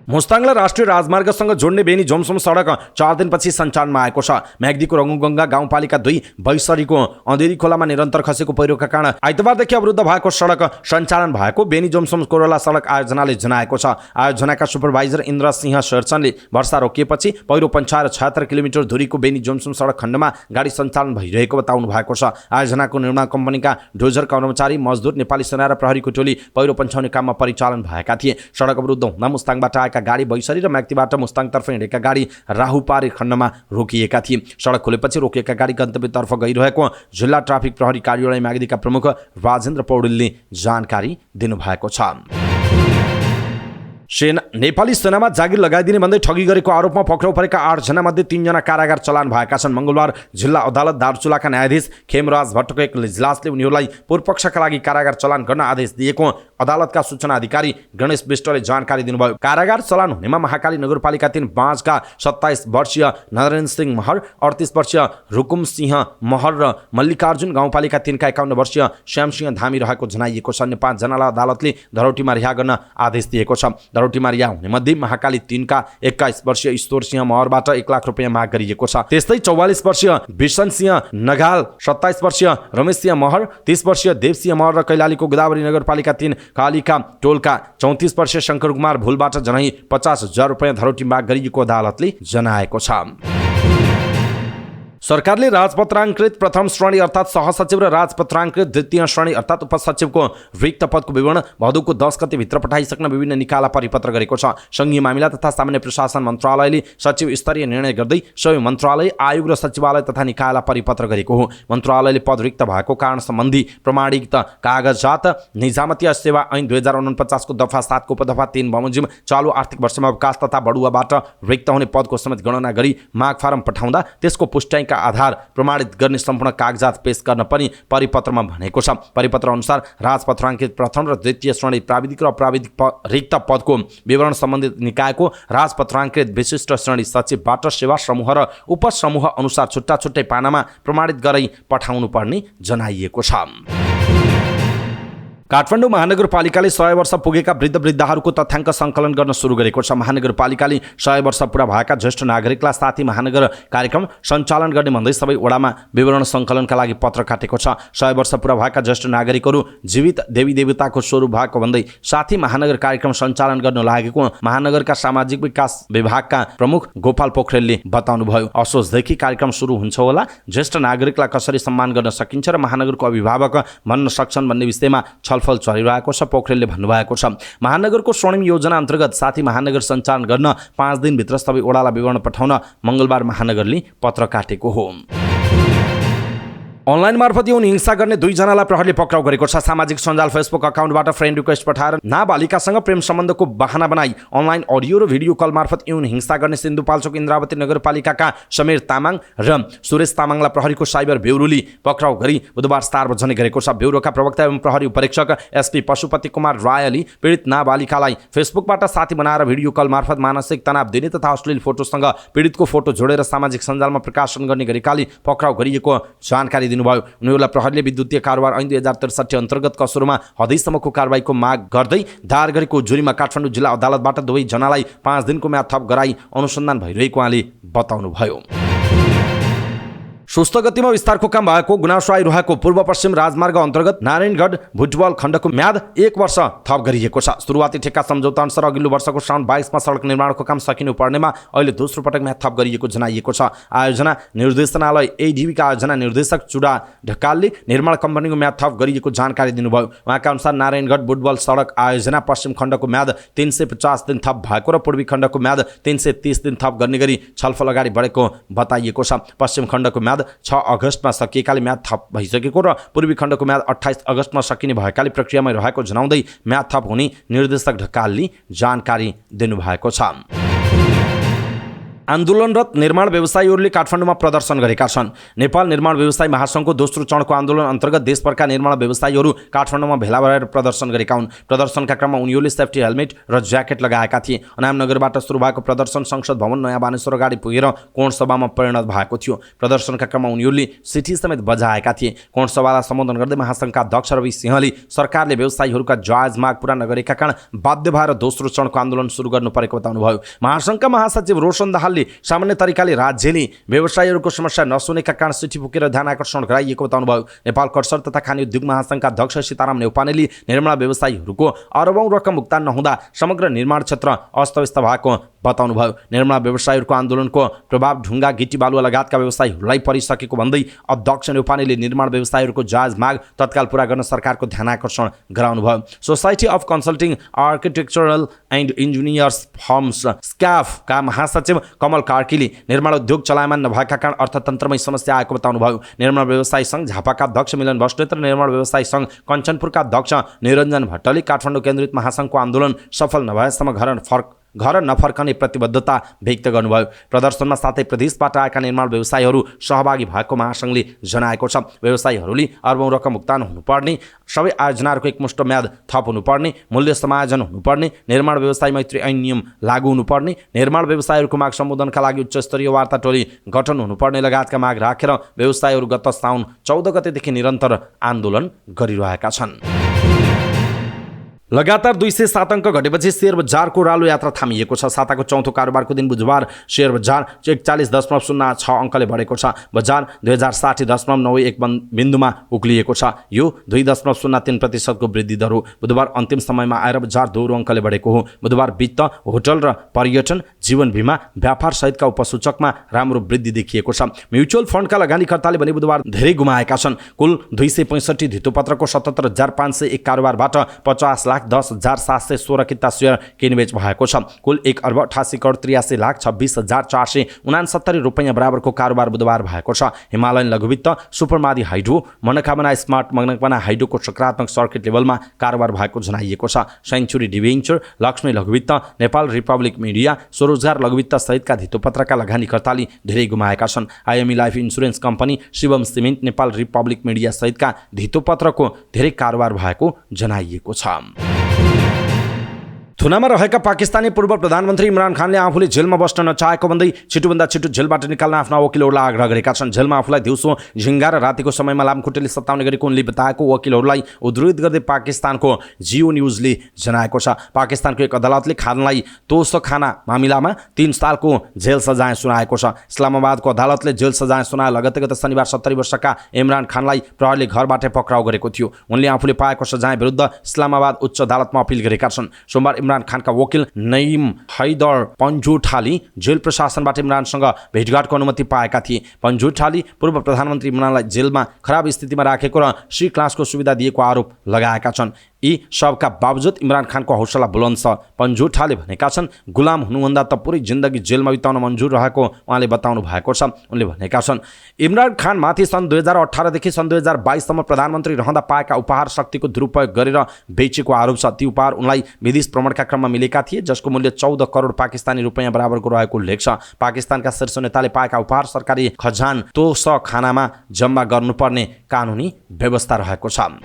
Speaker 1: मुस्ताङलाई राष्ट्रिय राजमार्गसँग जोड्ने बेनी जोमसोम सडक 4 दिनपछि सञ्चालनमा आएको छ। म्याग्दीको रङ्गुगङ्गा गाउँपालिका 2 बैसरीको अँधेरी खोलामा निरन्तर खसेको पहिरोका कारण आइतबारदेखि अवरुद्ध भएको सडक सञ्चालन भएको बेनी जोमसोम कोरोला सडक आयोजनाले जनाएको छ। आयोजनाका सुपरभाइजर इन्द्र सिंह शेरचनले वर्षा रोकिएपछि पहिरो पञ्चाएर 76 किलोमिटर दूरीको बेनी जोमसोम सडक खण्डमा गाडी सञ्चालन भइरहेको बताउनु भएको छ। आयोजनाको निर्माण कम्पनीका डोजर कर्मचारी, मजदुर, नेपाली सेना र प्रहरीको टोली पहिरो पन्छाउने काममा परिचालन भएका थिए। सडक अवरुद्ध हुँदा मुस्ताङबाट गाडी बैसरी र म्याग्दीबाट मुस्ताङतर्फ हिँडेका गाडी राहुपारी खण्डमा रोकिएका थिए। सडक खुलेपछि रोकिएका गाडी गन्तव्यतर्फ गइरहेको जिल्ला ट्राफिक प्रहरी कार्यालय म्याग्दीका प्रमुख राजेन्द्र पौडेलले जानकारी दिनुभएको छ। नेपाली सेनामा जागिर लगाइदिने भन्दै ठगी गरेको आरोपमा पक्राउ परेका 8 जना मध्ये 3 जना कारागार चलान भएका छन्। मंगलबार जिल्ला अदालत दार्चुलाका न्यायाधीश खेमराज भट्टको एक इजलासले उनीहरूलाई पूर्वपक्षका लागि कारागार चलान गर्न आदेश दिएको अदालतका सूचना अधिकारी गणेश विष्टले जानकारी दिनुभयो। कारागार चलान हुनेमा महाकाली नगरपालिका 3 बाँझका 27 वर्षीय नरेन्द्र सिंह महर, 38 वर्षीय रुकुम सिंह महर र मल्लिकार्जुन गाउँपालिका 3 का 51 वर्षीय श्यामसिंह धामी रहेको जनाइएको छ। अन्य 5 जनालाई अदालतले धरौटीमा रिहा गर्न आदेश दिएको छ। धरौटीमा रिहा हुने मध्ये महाकाली 3 का 21 वर्षीय ईश्वर सिंह महरबाट 1 लाख रुपैयाँ माग गरिएको छ। त्यस्तै 44 वर्षीय बिशन सिंह नगाल, 27 वर्षीय रमेश सिंह महर, 30 वर्षीय देवसिंह महर र कैलालीको गोदावरी नगरपालिका 3 कालिका टोलका 34 वर्षीय शंकर कुमार भुलबाट जनै 50,000 रुपैयाँ धरौटी माग गरिएको अदालतले जनाएको छ। सरकारले राजपत्राङ्कृत प्रथम श्रेणी अर्थात् सहसचिव र राजपत्राङ्कृत द्वितीय श्रेणी अर्थात् उपसचिवको रिक्त पदको विवरण भदौको 10 गते भित्र पठाइसक्न विभिन्न निकायलाई परिपत्र गरेको छ। संघीय मामिला तथा सामान्य प्रशासन मन्त्रालयले सचिव स्तरीय निर्णय गर्दै सबै मन्त्रालय, आयोग र सचिवालय तथा निकायलाई परिपत्र गरेको हो। मन्त्रालयले पद रिक्त भएको कारण सम्बन्धी प्रमाणित कागजात निजामती सेवा ऐन 2049 को दफा 7 को उपदफा 3 बमोजिम चालु आर्थिक वर्षमा अवकाश तथा बढुवाबाट रिक्त हुने पदको समेत गणना गरी माग फारम पठाउँदा त्यसको पुष्टाइका आधार प्रमाणित गर्ने सम्पूर्ण कागजात पेश गर्न पनि परिपत्रमा भनेको छ। परिपत्र अनुसार राजपत्राङ्कित प्रथम र द्वितीय श्रेणी प्राविधिक र अप्राविधिक रिक्त पदको विवरण सम्बन्धित निकायको राजपत्राङ्कित विशिष्ट श्रेणी सचिवबाट सेवा समूह र उपसमूह अनुसार छुट्टा छुट्टै पानामा प्रमाणित गरी पठाउनु पर्ने जनाइएको छ। काठमाडौँ महानगरपालिकाले 100 वर्ष पुगेका वृद्ध वृद्धाहरूको तथ्याङ्क सङ्कलन गर्न सुरु गरेको छ। महानगरपालिकाले 100 वर्ष पुरा भएका ज्येष्ठ नागरिकलाई साथी महानगर कार्यक्रम सञ्चालन गर्ने भन्दै सबै वडामा विवरण सङ्कलनका लागि पत्र काटेको छ। 100 वर्ष पुरा भएका ज्येष्ठ नागरिकहरू जीवित देवी देवताको स्वरूप भएको भन्दै साथी महानगर कार्यक्रम सञ्चालन गर्न लागेको महानगरका सामाजिक विकास विभागका प्रमुख गोपाल पोखरेलले बताउनुभयो। असोजदेखि कार्यक्रम सुरु हुन्छ होला, ज्येष्ठ नागरिकलाई कसरी सम्मान गर्न सकिन्छ र महानगरको अभिभावक भन्न सक्छन् भन्ने विषयमा छलफल चलिरहेको छ। पोखरेलले भन्नुभएको छ, महानगरको स्वर्णिम योजना अन्तर्गत साथी महानगर सञ्चालन गर्न 5 दिनभित्र सबै वडालाई विवरण पठाउन मंगलबार महानगरले पत्र काटेको हो। अनलाइन मार्फत यौन हिंसा गर्ने 2 जनालाई प्रहरीले पक्राउ गरेको छ। सामाजिक सञ्जाल फेसबुक अकाउन्टबाट फ्रेन्ड रिक्वेस्ट पठाएर नाबालिकासँग प्रेम सम्बन्धको बहाना बनाई अनलाइन अडियो र भिडियो कल मार्फत यौन हिंसा गर्ने सिन्धुपाल्चोक इन्द्रावती नगरपालिकाका समीर तामाङ र सुरेश तामाङलाई प्रहरीको साइबर ब्युरोले पक्राउ गरी बुधबार सार्वजनिक गरेको छ। ब्युरोका प्रवक्ता एवं प्रहरी उपरीक्षक एसपी पशुपति कुमार रायले पीडित नाबालिकालाई फेसबुकबाट साथी बनाएर भिडियो कल मार्फत मानसिक तनाव दिने तथा अश्लील फोटोसँग पीडितको फोटो जोडेर सामाजिक सञ्जालमा प्रकाशन गर्ने गरेकाले पक्राउ गरिएको जानकारी दिनुभयो। उनीहरूलाई प्रहरीले विद्युतीय कारोबार ऐन 2063 अन्तर्गत कसुरमा हदैसम्मको कारबाहीको माग गर्दै दायर गरेको जुरीमा काठमाडौँ जिल्ला अदालतबाट 2 जनालाई 5 दिनको म्याद थप गराई अनुसन्धान भइरहेको उहाँले बताउनुभयो। सुस्त गतिमा विस्तारको काम भएको गुनासो आइरहेको पूर्व पश्चिम राजमार्ग अन्तर्गत नारायणगढ भुटबल खण्डको म्याद 1 वर्ष थप गरिएको छ। सुरुवाती ठेक्का सम्झौता अनुसार अघिल्लो वर्षको साउन 22 मा सडक निर्माणको काम सकिनु पर्नेमा अहिले दोस्रो पटक म्याद थप गरिएको जनाइएको छ। आयोजना निर्देशनालय एडीबीका आयोजना निर्देशक चुडा ढकालले निर्माण कम्पनीको म्याद थप गरिएको जानकारी दिनुभयो। उहाँका अनुसार नारायणगढ भुटबल सडक आयोजना पश्चिम खण्डको म्याद 350 दिन थप भएको र पूर्वी खण्डको म्याद 330 दिन थप गर्ने गरी छलफल अगाडि बढेको बताइएको छ। पश्चिम खण्डको म्याद 6 अगस्तमा सकिएकाले म्याद थप भइसकेको र पूर्वी खण्डको म्याद 28 अगस्तमा सकिने भएकाले प्रक्रियामा रहेको जनाउँदै म्याद थप हुने निर्देशक ढकालले जानकारी दिनुभएको छ। आन्दोलनरत निर्माण व्यवसायीहरूले काठमाडौँमा प्रदर्शन गरेका छन्। नेपाल निर्माण व्यवसायी महासङ्घको दोस्रो चरणको आन्दोलन अन्तर्गत देशभरका निर्माण व्यवसायीहरू काठमाडौँमा भेला भएर प्रदर्शन गरेका हुन्। प्रदर्शनका क्रममा उनीहरूले सेफ्टी हेलमेट र ज्याकेट लगाएका थिए। अनामनगरबाट सुरु भएको प्रदर्शन संसद भवन नयाँ बानेश्वर अगाडि पुगेर कोणसभामा परिणत भएको थियो। प्रदर्शनका क्रममा उनीहरूले सिटी समेत बजाएका थिए। कोणसभालाई सम्बोधन गर्दै महासङ्घका अध्यक्ष रवि सिंहले सरकारले व्यवसायीहरूका जायज माग पूरा नगरेका कारण बाध्य भएर दोस्रो चरणको आन्दोलन सुरु गर्नु परेको बताउनुभयो। महासङ्घका महासचिव रोशन दाहाल सामान्य तरिकाले राज्यले व्यवसायीहरूको समस्या नसुनेका कारण चिठी फुकेर ध्यान आकर्षण गराइएको बताउनुभयो। नेपाल कर्सर तथा खानी उद्योग महासङ्घका अध्यक्ष सीताराम नेउपानेले निर्माण व्यवसायीहरूको अरबौं रकम भुक्तान नहुँदा समग्र निर्माण क्षेत्र अस्तव्यस्त भएको बताउनुभयो। निर्माण व्यवसायीहरूको आन्दोलनको प्रभाव ढुङ्गा गिटी बालुवा लगायतका व्यवसायीहरूलाई परिसकेको भन्दै अध्यक्ष नेउपानेले निर्माण व्यवसायीहरूको जायज माग तत्काल पूरा गर्न सरकारको ध्यानाकर्षण गराउनुभयो। Society of consulting architectural and engineers firms स्क्याफका महासचिव कमल कार्कीले निर्माण उद्योग चलायमान नभएका कारण अर्थतन्त्रमै समस्या आएको बताउनुभयो। निर्माण व्यवसायी सङ्घ झापाका अध्यक्ष मिलन बस्नेत र निर्माण व्यवसायी सङ्घ कञ्चनपुरका अध्यक्ष निरञ्जन भट्टले काठमाडौँ केन्द्रित महासङ्घको आन्दोलन सफल नभएसम्म घर नफर्कने प्रतिबद्धता व्यक्त गर्नुभयो। प्रदर्शनमा साथै प्रदेशबाट आएका निर्माण व्यवसायीहरू सहभागी भएको महासङ्घले जनाएको छ। व्यवसायीहरूले अर्बौं रकम भुक्तान हुनुपर्ने, सबै आयोजनाहरूको एकमुष्ट म्याद थप हुनुपर्ने, मूल्य समायोजन हुनुपर्ने, निर्माण व्यवसाय मैत्री ऐन नियम लागू हुनुपर्ने, निर्माण व्यवसायीहरूको माग सम्बोधनका लागि उच्चस्तरीय वार्ता टोली गठन हुनुपर्ने लगायतका माग राखेर व्यवसायीहरू गत साउन 14 गतेदेखि निरन्तर आन्दोलन गरिरहेका छन्। लगातार 207 अङ्क घटेपछि शेयर बजारको रालो यात्रा थामिएको छ। साताको चौथो कारोबारको दिन बुधबार शेयर बजार 41.06 अङ्कले बढेको छ। बजार 2060.91 बिन्दुमा उक्लिएको छ। यो 2.03% वृद्धि दर हो। बुधबार अन्तिम समयमा आएर बजार दोहोरो अङ्कले बढेको हो। बुधबार वित्त, होटल र पर्यटन, जीवन बिमा, व्यापार सहितका उपसूचकमा राम्रो वृद्धि देखिएको छ। म्युचुअल फन्डका लगानीकर्ताले भने बुधबार धेरै गुमाएका छन्। कुल 265 धितोपत्रको 77,501 कारोबारबाट 50,10,716 किता शेयर किनबेच भएको छ। कुल 1,88,83,26,469 रुपैयाँ बराबरको कारोबार बुधबार भएको छ। हिमालयन लघुवित्त, सुपरमादी हाइड्रो, मनोकामना स्मार्ट मनोकामना हाइड्रोको सकारात्मक सर्किट लेभलमा कारोबार भएको जनाइएको छ। सेन्चुरी डिभेन्चर, लक्ष्मी लघुवित्त, नेपाल रिपब्लिक मिडिया, स्वरोजगार लघुवित्त सहितका धितोपत्रका लगानीकर्ताले धेरै गुमाएका छन्। IME life insurance company, Shivam cement, Nepal republic media सहितका धितोपत्रको धेरै कारोबार भएको जनाइएको छ। थुनामा रहेका पाकिस्तानी पूर्व प्रधानमन्त्री इमरान खानले आफूले जेलमा बस्न नचाहेको भन्दै छिटोभन्दा छिटो जेलबाट निकाल्न आफ्ना वकिलहरूलाई आग्रह गरेका छन्। जेलमा आफूलाई दिउँसो झिङ्गा र रातिको समयमा लामखुट्टेले सताउने गरेको उनले बताएको वकिलहरूलाई उद्धृत गर्दै पाकिस्तानको जियो न्युजले जनाएको छ। पाकिस्तानको एक अदालतले खानलाई तोसखाना मामिलामा 3 सालको जेल सजाय सुनाएको छ। इस्लामाबादको अदालतले जेल सजाय सुनाए लगतै गत शनिबार 70 वर्षका इमरान खानलाई प्रहरीले घरबाटै पक्राउ गरेको थियो। उनले आफूले पाएको सजाय विरुद्ध इस्लामाबाद उच्च अदालतमा अपील गरेका छन्। सोमबार इमरान खानका वकिल नईम हैदर पन्जुठाली जेल प्रशासनबाट इमरानसँग भेटघाटको अनुमति पाएका थिए। पन्जुठाली पूर्व प्रधानमन्त्री इमरानलाई जेलमा खराब स्थितिमा राखेको र सी क्लासको सुविधा दिएको आरोप लगाएका छन्। यी सबका बावजुद इमरान खानको हौसला बुलन्द छ। पन्जुठाले भनेका छन्, गुलाम हुनुभन्दा त पुरै जिन्दगी जेलमा बिताउन मन्जुर रहेको उहाँले बताउनु भएको छ। उनले भनेका छन्, इमरान खान माथि सन् 2018 देखि सन् 2022 सम्म प्रधानमन्त्री रहँदा पाएका उपहार शक्तिको दुरुपयोग गरेर बेचेको आरोप छ। ती उपहार उनलाई विदेश भ्रमणका क्रममा मिलेका थिए, जसको मूल्य 14 करोड पाकिस्तानी रुपैयाँ बराबरको रहेको उल्लेख छ। पाकिस्तानका शीर्ष नेताले पाएका उपहार सरकारी खजान तोसखानामा जम्मा गर्नुपर्ने कानुनी व्यवस्था रहेको छ।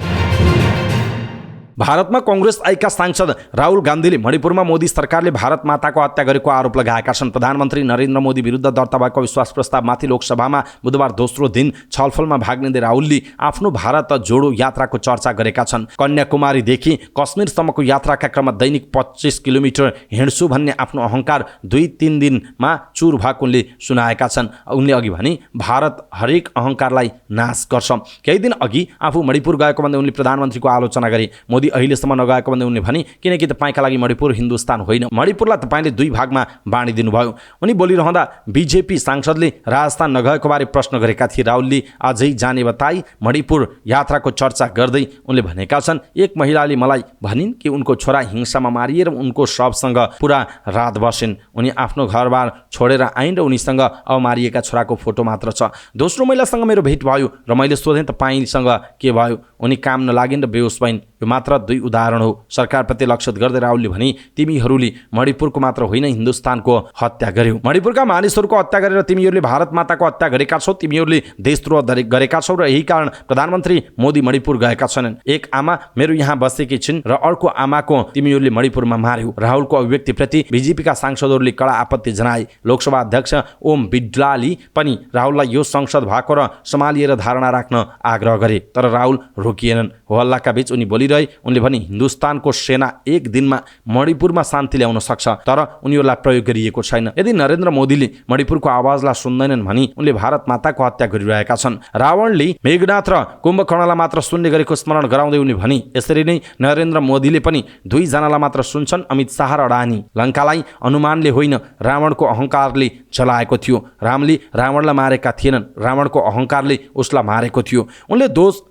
Speaker 1: भारतमा कांग्रेस आएका सांसद राहुल गान्धीले मणिपुरमा मोदी सरकारले भारत माताको हत्या गरेको आरोप लगाएका छन्। प्रधानमन्त्री नरेन्द्र मोदी विरुद्ध दर्ता भएको विश्वास प्रस्तावमाथि लोकसभामा बुधबार दोस्रो दिन छलफलमा भाग लिँदै राहुलले आफ्नो भारत जोडो यात्राको चर्चा गरेका छन्। कन्याकुमारीदेखि कश्मीरसम्मको यात्राका क्रममा दैनिक 25 किलोमिटर हिँड्छु भन्ने आफ्नो अहङ्कार 2-3 दिनमा चुर भएको उनले सुनाएका छन्। उनले अघि भने भारत हरेक अहङ्कारलाई नाश गर्छ। केही दिन अघि आफू मणिपुर गएको भन्दै उनले प्रधानमन्त्रीको आलोचना गरे। मोदी अहिलेसम्म नगएको भन्दै उनले भने, किनकि तपाईँका लागि मणिपुर हिन्दुस्तान होइन, मणिपुरलाई तपाईँले 2 भागमा बाँडिदिनु भयो। उनी बोलिरहँदा बिजेपी सांसदले राजस्थान नगएको बारे प्रश्न गरेका थिए। राहुलले अझै जाने बताई मणिपुर यात्राको चर्चा गर्दै उनले भनेका छन्, एक महिलाले मलाई भनिन् कि उनको छोरा हिंसामा मारिएर उनको शवसँग पुरा रात बसिन्। उनी आफ्नो घरबार छोडेर आइन् र उनीसँग अब मारिएका छोराको फोटो मात्र छ। दोस्रो महिलासँग मेरो भेट भयो र मैले सोधेँ तपाईँसँग के भयो? उनी काम नलागिन् र बेहोस भइन्। यो मात्र 2 उदाहरण हो। सरकारप्रति लक्षित गर्दै राहुलले भने, तिमीहरूले मणिपुरको मात्र होइन हिन्दुस्तानको हत्या गर्यौ। मणिपुरका मानिसहरूको हत्या गरेर तिमीहरूले भारत माताको हत्या गरेका छौ। तिमीहरूले देशद्रोह गरेका छौ र यही कारण प्रधानमन्त्री मोदी मणिपुर गएका छन्। एक आमा मेरो यहाँ बसेकी छिन् र अर्को आमाको तिमीहरूले मणिपुरमा मार्यौ। राहुलको अभिव्यक्तिप्रति बिजेपीका सांसदहरूले कडा आपत्ति जनाए। लोकसभा अध्यक्ष ओम बिडलाले पनि राहुललाई यो संसद भएको र सम्हालिएर धारणा राख्न आग्रह गरे, तर राहुल रोकिएनन्। हो हल्लाका बीच उनी बोलिरहे उनले भने हिन्दुस्तानको सेना एक दिनमा मणिपुरमा शान्ति ल्याउन सक्छ, तर उनीहरूलाई प्रयोग गरिएको छैन। यदि नरेन्द्र मोदीले मणिपुरको आवाजलाई सुन्दैनन् भनी उनले भारत माताको हत्या गरिरहेका छन्। रावणले मेघनाथ र कुम्भकर्णलाई मात्र सुन्ने गरेको स्मरण गराउँदै उनले भने यसरी नै नरेन्द्र मोदीले पनि दुईजनालाई मात्र सुन्छन्, अमित शाह र अडानी। लङ्कालाई हनुमानले होइन रावणको अहङ्कारले जलाएको थियो। रामले रावणलाई मारेका थिएनन्, रावणको अहङ्कारले उसलाई मारेको थियो।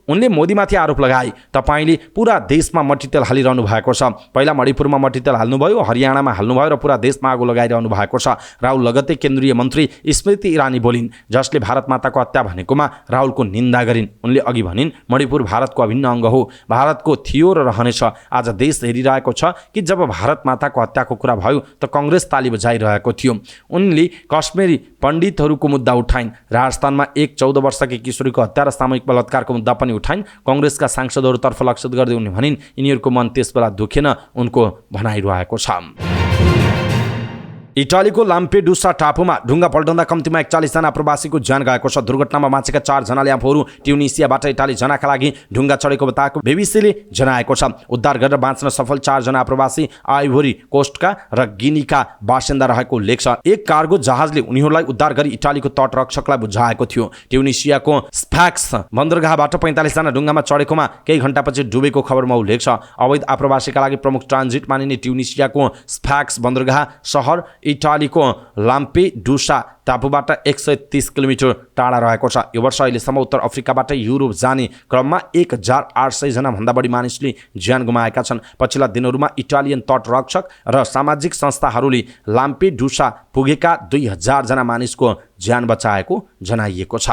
Speaker 1: उनले मोदीमाथि आरोप लगाए, तपाईँले पुरा देशमा मट्टीतेल हालिरहनु भएको छ। पहिला मणिपुरमा मट्टीतेल हाल्नुभयो, हरियाणामा हाल्नुभयो र पुरा देशमा आगो लगाइरहनु भएको छ। राहुल लगत्तै केन्द्रीय मन्त्री स्मृति ईरानी बोलिन्, जसले भारत माताको हत्या भनेकोमा राहुलको निन्दा गरिन्। उनले अघि भनिन् मणिपुर भारतको अभिन्न अङ्ग हो, भारतको थियो र रहनेछ। आज देश हेरिरहेको छ कि जब भारत माताको हत्याको कुरा भयो त कङ्ग्रेस ताली बजाइरहेको थियो। उनले कश्मीरी पण्डितहरूको मुद्दा उठाइन्। राजस्थानमा एक 14 वर्षकी किशोरीको हत्या र सामूहिक बलात्कारको मुद्दा पनि उठाइन्। कङ्ग्रेसका सांसदहरूतर्फ लक्षित गर्दै उनले भनिन् यिनीहरूको मन त्यसबेला दुखेन, उनको भनाइरहेको छ। इटालीको लाम्पेडुसा टापुमा ढुङ्गा पल्टाउँदा कम्तीमा 41 जना प्रवासीको ज्यान गएको छ। दुर्घटनामा बाँचेका 4 जनाले आफूहरू ट्युनिसियाबाट इटाली जानका लागि ढुङ्गा चढेको बताएको बीबीसीले जनाएको छ। उद्धार गरेर बाँच्न सफल 4 जना प्रवासी आइभोरी कोस्टका र गिनीका बासिन्दा रहेको उल्लेख छ। एक कार्गो जहाजले उनीहरूलाई उद्धार गरी इटालीको तटरक्षकलाई बुझाएको थियो। ट्युनिसियाको स्फाक्स बन्दरगाहबाट 45 जना ढुङ्गामा चढेकोमा केही घण्टापछि डुबेको खबरमा उल्लेख छ। अवैध आप्रवासीका लागि प्रमुख ट्रान्जिट मानिने ट्युनिसियाको स्फाक्स बन्दरगाह सहर इटालीको लाम्पेडुसा टापुबाट 130 किलोमिटर टाढा रहेको छ। यो वर्ष अहिलेसम्म उत्तर अफ्रिकाबाट युरोप जाने क्रममा 1800 जना भन्दा बढी मानिसले ज्यान गुमाएका छन्। पछिल्ला दिनहरूमा इटालियन तटरक्षक र सामाजिक संस्थाहरूले लाम्पेडुसा पुगेका 2000 जना मानिसको ज्यान बचाएको जनाइएको छ।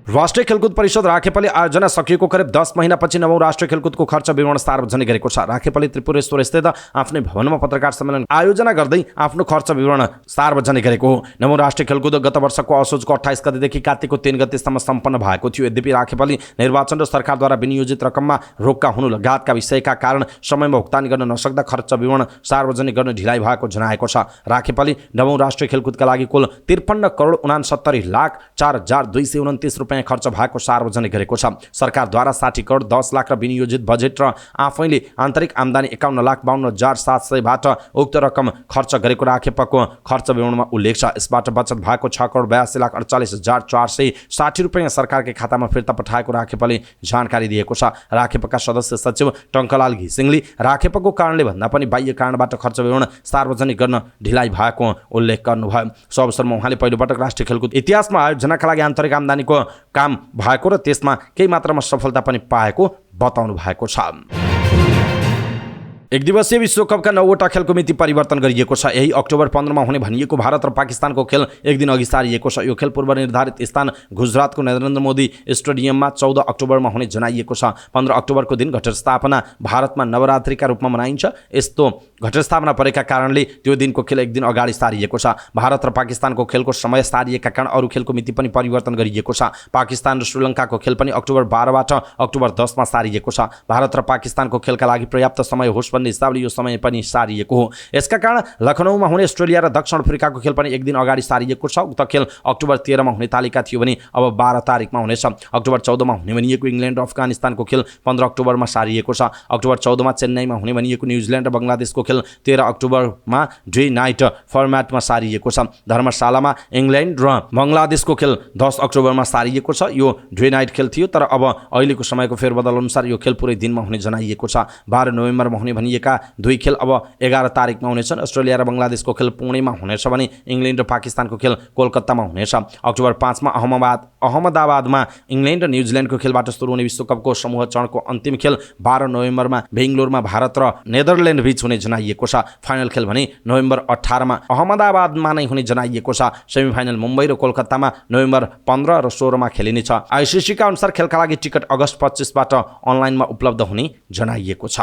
Speaker 1: राष्ट्रिय खेलकुद परिषद राखेपाले आयोजना सकिएको करिब 10 महिनापछि 9औं राष्ट्रिय खेलकुदको खर्च विवरण सार्वजनिक गरेको छ। राखेपाले त्रिपुरेश्वर स्थित आफ्नै भवनमा पत्रकार सम्मेलन आयोजना गर्दै आफ्नो खर्च विवरण सार्वजनिक गरेको हो। 9औं राष्ट्रिय खेलकुद गत वर्षको असोजको 28 गतेदेखि कार्तिकको 3 गतेसम्म सम्पन्न भएको थियो। यद्यपि राखेपाले निर्वाचन र सरकारद्वारा विनियोजित रकममा रोक्का हुनु लगायतका विषयका कारण समयमा भुक्तानी गर्न नसक्दा खर्च विवरण सार्वजनिक गर्न ढिलाइ भएको जनाएको छ। राखेपाले 9औं राष्ट्रिय खेलकुदका लागि कुल 53,69,04,229 रुपैयाँ खर्च भएको सार्वजनिक गरेको छ। सरकारद्वारा 60 करोड 10 लाख र विनियोजित बजेट र आफैले आन्तरिक आम्दानी 51,52,700बाट उक्त रकम खर्च गरेको राखेपाको खर्च विवरणमा उल्लेख छ। यसबाट बचत भएको 6,82,48,460 रुपैयाँ सरकारकै खातामा फिर्ता पठाएको राखेपाले जानकारी दिएको छ। राखेपाका सदस्य सचिव टङ्कलाल घिसिङले राखेपाको कारणले भन्दा पनि बाह्य कारणबाट खर्च विवरण सार्वजनिक गर्न ढिलाइ भएको उल्लेख गर्नुभयो। सो अवसरमा उहाँले पहिलोपटक राष्ट्रिय खेलकुद इतिहासमा आयोजनाका लागि आन्तरिक आम्दानीको काम भएको र त्यसमा केही मात्रामा सफलता पनि पाएको बताउनु भएको छ। एक दिवसीय विश्वकपका 9वटा खेलको मिति परिवर्तन गरिएको छ। यही अक्टोबर 15 मा हुने भनिएको भारत र पाकिस्तानको खेल एक दिन अघि सारिएको छ। यो खेल पूर्व निर्धारित स्थान गुजरातको नरेन्द्र मोदी स्टेडियममा 14 अक्टोबरमा हुने जनाइएको छ। 15 अक्टोबरको दिन घटस्थापना भारतमा नवरात्रिका रूपमा मनाइन्छ। यस्तो घटस्थापना परेका कारणले त्यो दिनको खेल एक दिन अगाडि सारिएको छ। भारत र पाकिस्तानको खेलको समय सारिएका कारण अरू खेलको मिति पनि परिवर्तन गरिएको छ। पाकिस्तान र श्रीलङ्काको खेल पनि अक्टोबर 12 बाट अक्टोबर 10 मा सारिएको छ। भारत र पाकिस्तानको खेलका लागि पर्याप्त समय होस् भन्ने हिसाबले यो समय पनि सारिएको हो। यसका कारण लखनऊमा हुने अस्ट्रेलिया र दक्षिण अफ्रिकाको खेल पनि एक दिन अगाडि सारिएको छ। उक्त खेल अक्टोबर 13 मा हुने तालिका थियो भने अब 12 तारिकमा हुनेछ। अक्टोबर 14 मा हुने भनिएको इङ्ल्यान्ड र अफगानिस्तानको खेल 15 अक्टोबरमा सारिएको छ। अक्टोबर 14 मा चेन्नईमा हुने भनिएको न्युजिल्यान्ड र बङ्गलादेशको खेल 13 अक्टोबरमा डे नाइट फर्मेटमा सारिएको छ। धर्मशालामा इङ्ल्यान्ड र बङ्गलादेशको खेल 10 अक्टोबरमा सारिएको छ। यो डे नाइट खेल थियो, तर अब अहिलेको समयको फेरबदल अनुसार यो खेल पुरै दिनमा हुने जनाइएको छ। 12 नोभेम्बरमा हुने भनिएका दुई खेल अब 11 तारिकमा हुनेछन्। अस्ट्रेलिया र बङ्गलादेशको खेल पुणेमा हुनेछ भने इङ्ल्यान्ड र पाकिस्तानको खेल कोलकातामा हुनेछ। अक्टोबर 5 मा अहमदाबादमा इङ्ल्यान्ड र न्युजिल्यान्डको खेलबाट सुरु हुने विश्वकपको समूह चरणको अन्तिम खेल 12 नोभेम्बरमा बेङ्गलोरमा भारत र नेदरल्यान्ड बीच हुने जनाइएको छ। फाइनल खेल भने नोभेम्बर 18 मा अहमदाबादमा नै हुने जनाइएको छ। सेमिफाइनल मुम्बई र कोलकातामा नोभेम्बर 15 र 16 मा खेलिनेछ। आइसिसीका अनुसार खेलका लागि टिकट अगस्त 25 बाट अनलाइनमा उपलब्ध हुने जनाइएको छ।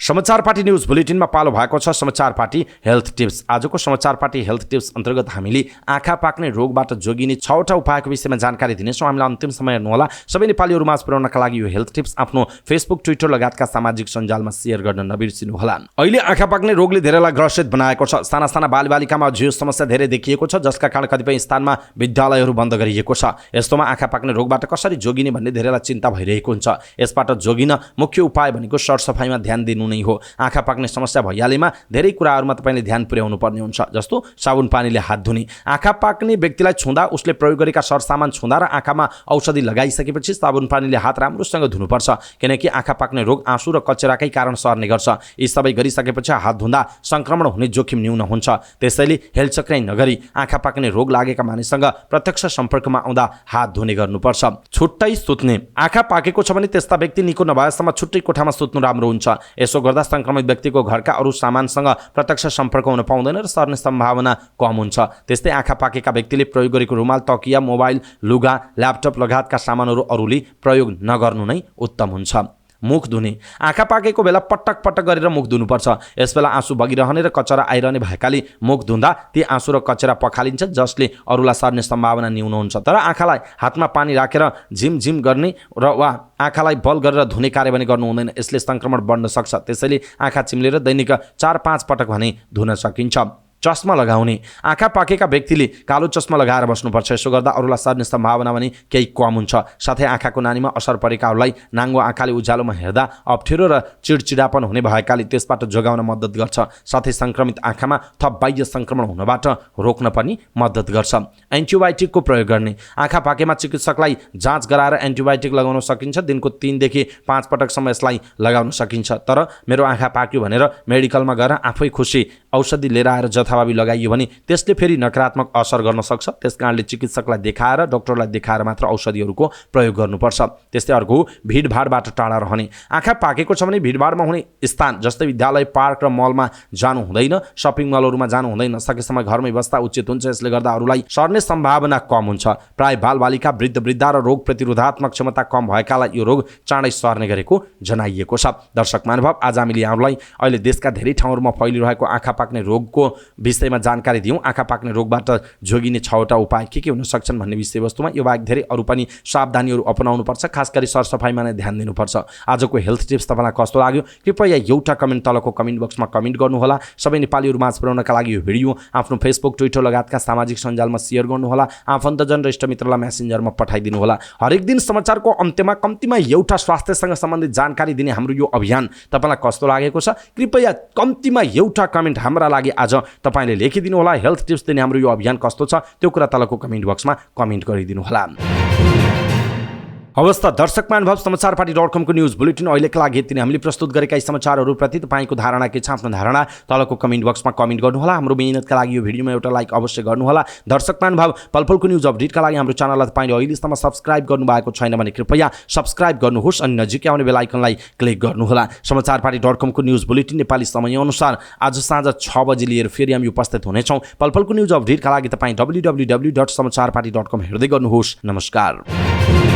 Speaker 1: समाचार पार्टी न्युज बुलेटिनमा पालो भएको छ समाचार पार्टी हेल्थ टिप्स। आजको समाचार पार्टी हेल्थ टिप्स अन्तर्गत हामीले आँखा पाक्ने रोगबाट जोगिने 6वटा उपायको विषयमा जानकारी दिनेछौँ। हामीलाई अन्तिम समय हेर्नुहोला। सबै नेपालीहरू माझ पुर्याउनका लागि यो हेल्थ टिप्स आफ्नो फेसबुक, ट्विटर लगायतका सामाजिक सञ्जालमा सेयर गर्न नबिर्सिनुहोला। अहिले आँखा पाक्ने रोगले धेरैलाई ग्रसित बनाएको छ। साना साना बालबालिकामा अझ यो समस्या धेरै देखिएको छ, जसका कारण कतिपय स्थानमा विद्यालयहरू बन्द गरिएको छ। यस्तोमा आँखा पाक्ने रोगबाट कसरी जोगिने भन्ने धेरैलाई चिन्ता भइरहेको हुन्छ। यसबाट जोगिन मुख्य उपाय भनेको सरसफाइमा ध्यान दिनु नै हो। आँखा पाक्ने समस्या भइहालेमा धेरै कुराहरूमा तपाईँले ध्यान पुर्याउनु पर्ने हुन्छ, जस्तो साबुन पानीले हात धुने। आँखा पाक्ने व्यक्तिलाई छुँदा उसले प्रयोग गरेका सरसामान छुँदा र आँखामा औषधि लगाइसकेपछि साबुन पानीले हात राम्रोसँग धुनुपर्छ, किनकि आँखा पाक्ने रोग आँसु र कचराकै कारण सर्ने गर्छ। यी सबै गरिसकेपछि हात धुँदा संक्रमण हुने जोखिम न्यून हुन्छ। त्यसैले हेलचक्राइ नगरी आँखा पाक्ने रोग लागेका मानिससँग प्रत्यक्ष सम्पर्कमा आउँदा हात धुने गर्नुपर्छ। छुट्टै सुत्ने। आँखा पाकेको छ भने त्यस्ता व्यक्ति निको नभएसम्म छुट्टै कोठामा सुत्नु राम्रो हुन्छ। यसो गर्दा संक्रमित व्यक्तिको घरका अरू सामानसँग प्रत्यक्ष सम्पर्क हुन पाउँदैन र सर्ने सम्भावना कम हुन्छ। त्यस्तै आँखा पाकेका व्यक्तिले प्रयोग गरेको रुमाल, तकिया, मोबाइल, लुगा, ल्यापटप लगायतका सामानहरू अरूले प्रयोग नगर्नु नै उत्तम हुन्छ। मुख धुने। आँखा पाकेको बेला पटक पटक गरेर मुख धुनुपर्छ। यसबेला आँसु बगिरहने र कचरा आइरहने भएकाले मुख धुँदा ती आँसु र कचरा पखालिन्छ, जसले अरूलाई सर्ने सम्भावना न्यून हुन्छ। तर आँखालाई हातमा पानी राखेर झिमझिम गर्ने र वा आँखालाई बल गरेर धुने कार्य पनि गर्नु हुँदैन। यसले संक्रमण बढ्न सक्छ। त्यसैले आँखा चिम्लेर दैनिक 4-5 पटक भने धुन सकिन्छ। चस्मा लगाउने। आँखा पाकेका व्यक्तिले कालो चस्मा लगाएर बस्नुपर्छ। यसो गर्दा अरूलाई सर्ने सम्भावना पनि केही कम हुन्छ। साथै आँखाको नानीमा असर परेकाहरूलाई नाङ्गो आँखाले उज्यालोमा हेर्दा अप्ठ्यारो र चिडचिडापन हुने भएकाले त्यसबाट जोगाउन मद्दत गर्छ। साथै संक्रमित आँखामा थप बाह्य संक्रमण हुनबाट रोक्न पनि मद्दत गर्छ। एन्टिबायोटिकको प्रयोग गर्ने। आँखा पाकेमा चिकित्सकलाई जाँच गराएर एन्टिबायोटिक लगाउन सकिन्छ। दिनको 3देखि 5 पटकसम्म यसलाई लगाउन सकिन्छ। तर मेरो आँखा पाक्यो भनेर मेडिकलमा गएर आफै खुसी औषधि लिएर आएर जथाभावी लगाइयो भने त्यसले फेरि नकारात्मक असर गर्न सक्छ। त्यसकारणले चिकित्सकलाई देखाएर, डाक्टरलाई देखाएर मात्र औषधिहरूको प्रयोग गर्नुपर्छ। त्यस्तै अर्को भिडभाडबाट टाढा रहने। आँखा पाकेको छ भने भिडभाडमा हुने स्थान जस्तै विद्यालय, पार्क र मलमा जानु हुँदैन। सपिङ मलहरूमा जानु हुँदैन। सकेसम्म घरमै बस्दा उचित हुन्छ। यसले गर्दा अरूलाई सर्ने सम्भावना कम हुन्छ। प्राय बालबालिका, वृद्ध र रोग प्रतिरोधात्मक क्षमता कम भएकालाई यो रोग चाँडै सर्ने गरेको जनाइएको छ। दर्शक महानुभाव, आज हामीले यहाँहरूलाई अहिले देशका धेरै ठाउँहरूमा फैलिरहेको आँखा पाक्ने रोगको विषयमा जानकारी दियौँ। आँखा पाक्ने रोगबाट जोगिने 6वटा उपाय के हुन सक्छन् भन्ने विषयवस्तुमा। यो बाहेक धेरै अरू पनि सावधानीहरू अपनाउनुपर्छ। खास गरी सरसफाइमा नै ध्यान दिनुपर्छ। आजको हेल्थ टिप्स तपाईँलाई कस्तो लाग्यो कृपया एउटा कमेन्ट तलको कमेन्ट बक्समा कमेन्ट गर्नुहोला। सबै नेपालीहरू माझ पुर्याउनका लागि यो भिडियो आफ्नो फेसबुक, ट्विटर लगायतका सामाजिक सञ्जालमा सेयर गर्नुहोला। आफन्तजन र इष्टमित्रलाई मेसेन्जरमा पठाइदिनु होला। हरेक दिन समाचारको अन्त्यमा कम्तीमा एउटा स्वास्थ्यसँग सम्बन्धित जानकारी दिने हाम्रो यो अभियान तपाईँलाई कस्तो लागेको छ कृपया कम्तीमा एउटा कमेन्ट हाम्रा लागि आज तपाईँले लेखिदिनु होला। हेल्थ टिप्स दिने हाम्रो यो अभियान कस्तो छ त्यो कुरा तलको कमेन्ट बक्समा कमेन्ट गरिदिनु होला। हवस् त दर्शक महानुभाव, समाचार पार्टी.com को न्युज बुलेटिन अहिलेका लागि यति नै। हामीले प्रस्तुत गरेका यी समाचारहरूप्रति तपाईँको धारणा के छ? आफ्नो धारणा तलको कमेन्ट बक्समा कमेन्ट गर्नुहोला। हाम्रो मेहनतका लागि यो भिडियोमा एउटा लाइक अवश्य गर्नुहोला। दर्शक महानुभाव, पलपलको न्युज अपडेटका लागि हाम्रो च्यानललाई तपाईँले अहिलेसम्म सब्स्क्राइब गर्नुभएको छैन भने कृपया सब्स्क्राइब गर्नुहोस् अनि नजिकै आउने बेल आइकनलाई क्लिक गर्नुहोला। समाचार पार्टी.com को न्युज बुलेटिन नेपाली समयअनुसार आज साँझ 6 बजे लिएर फेरि हामी उपस्थित हुनेछौँ। पलपलको न्युज अपडेटका लागि तपाईँ www.समाचारपार्टी.com हेर्दै गर्नुहोस्। नमस्कार।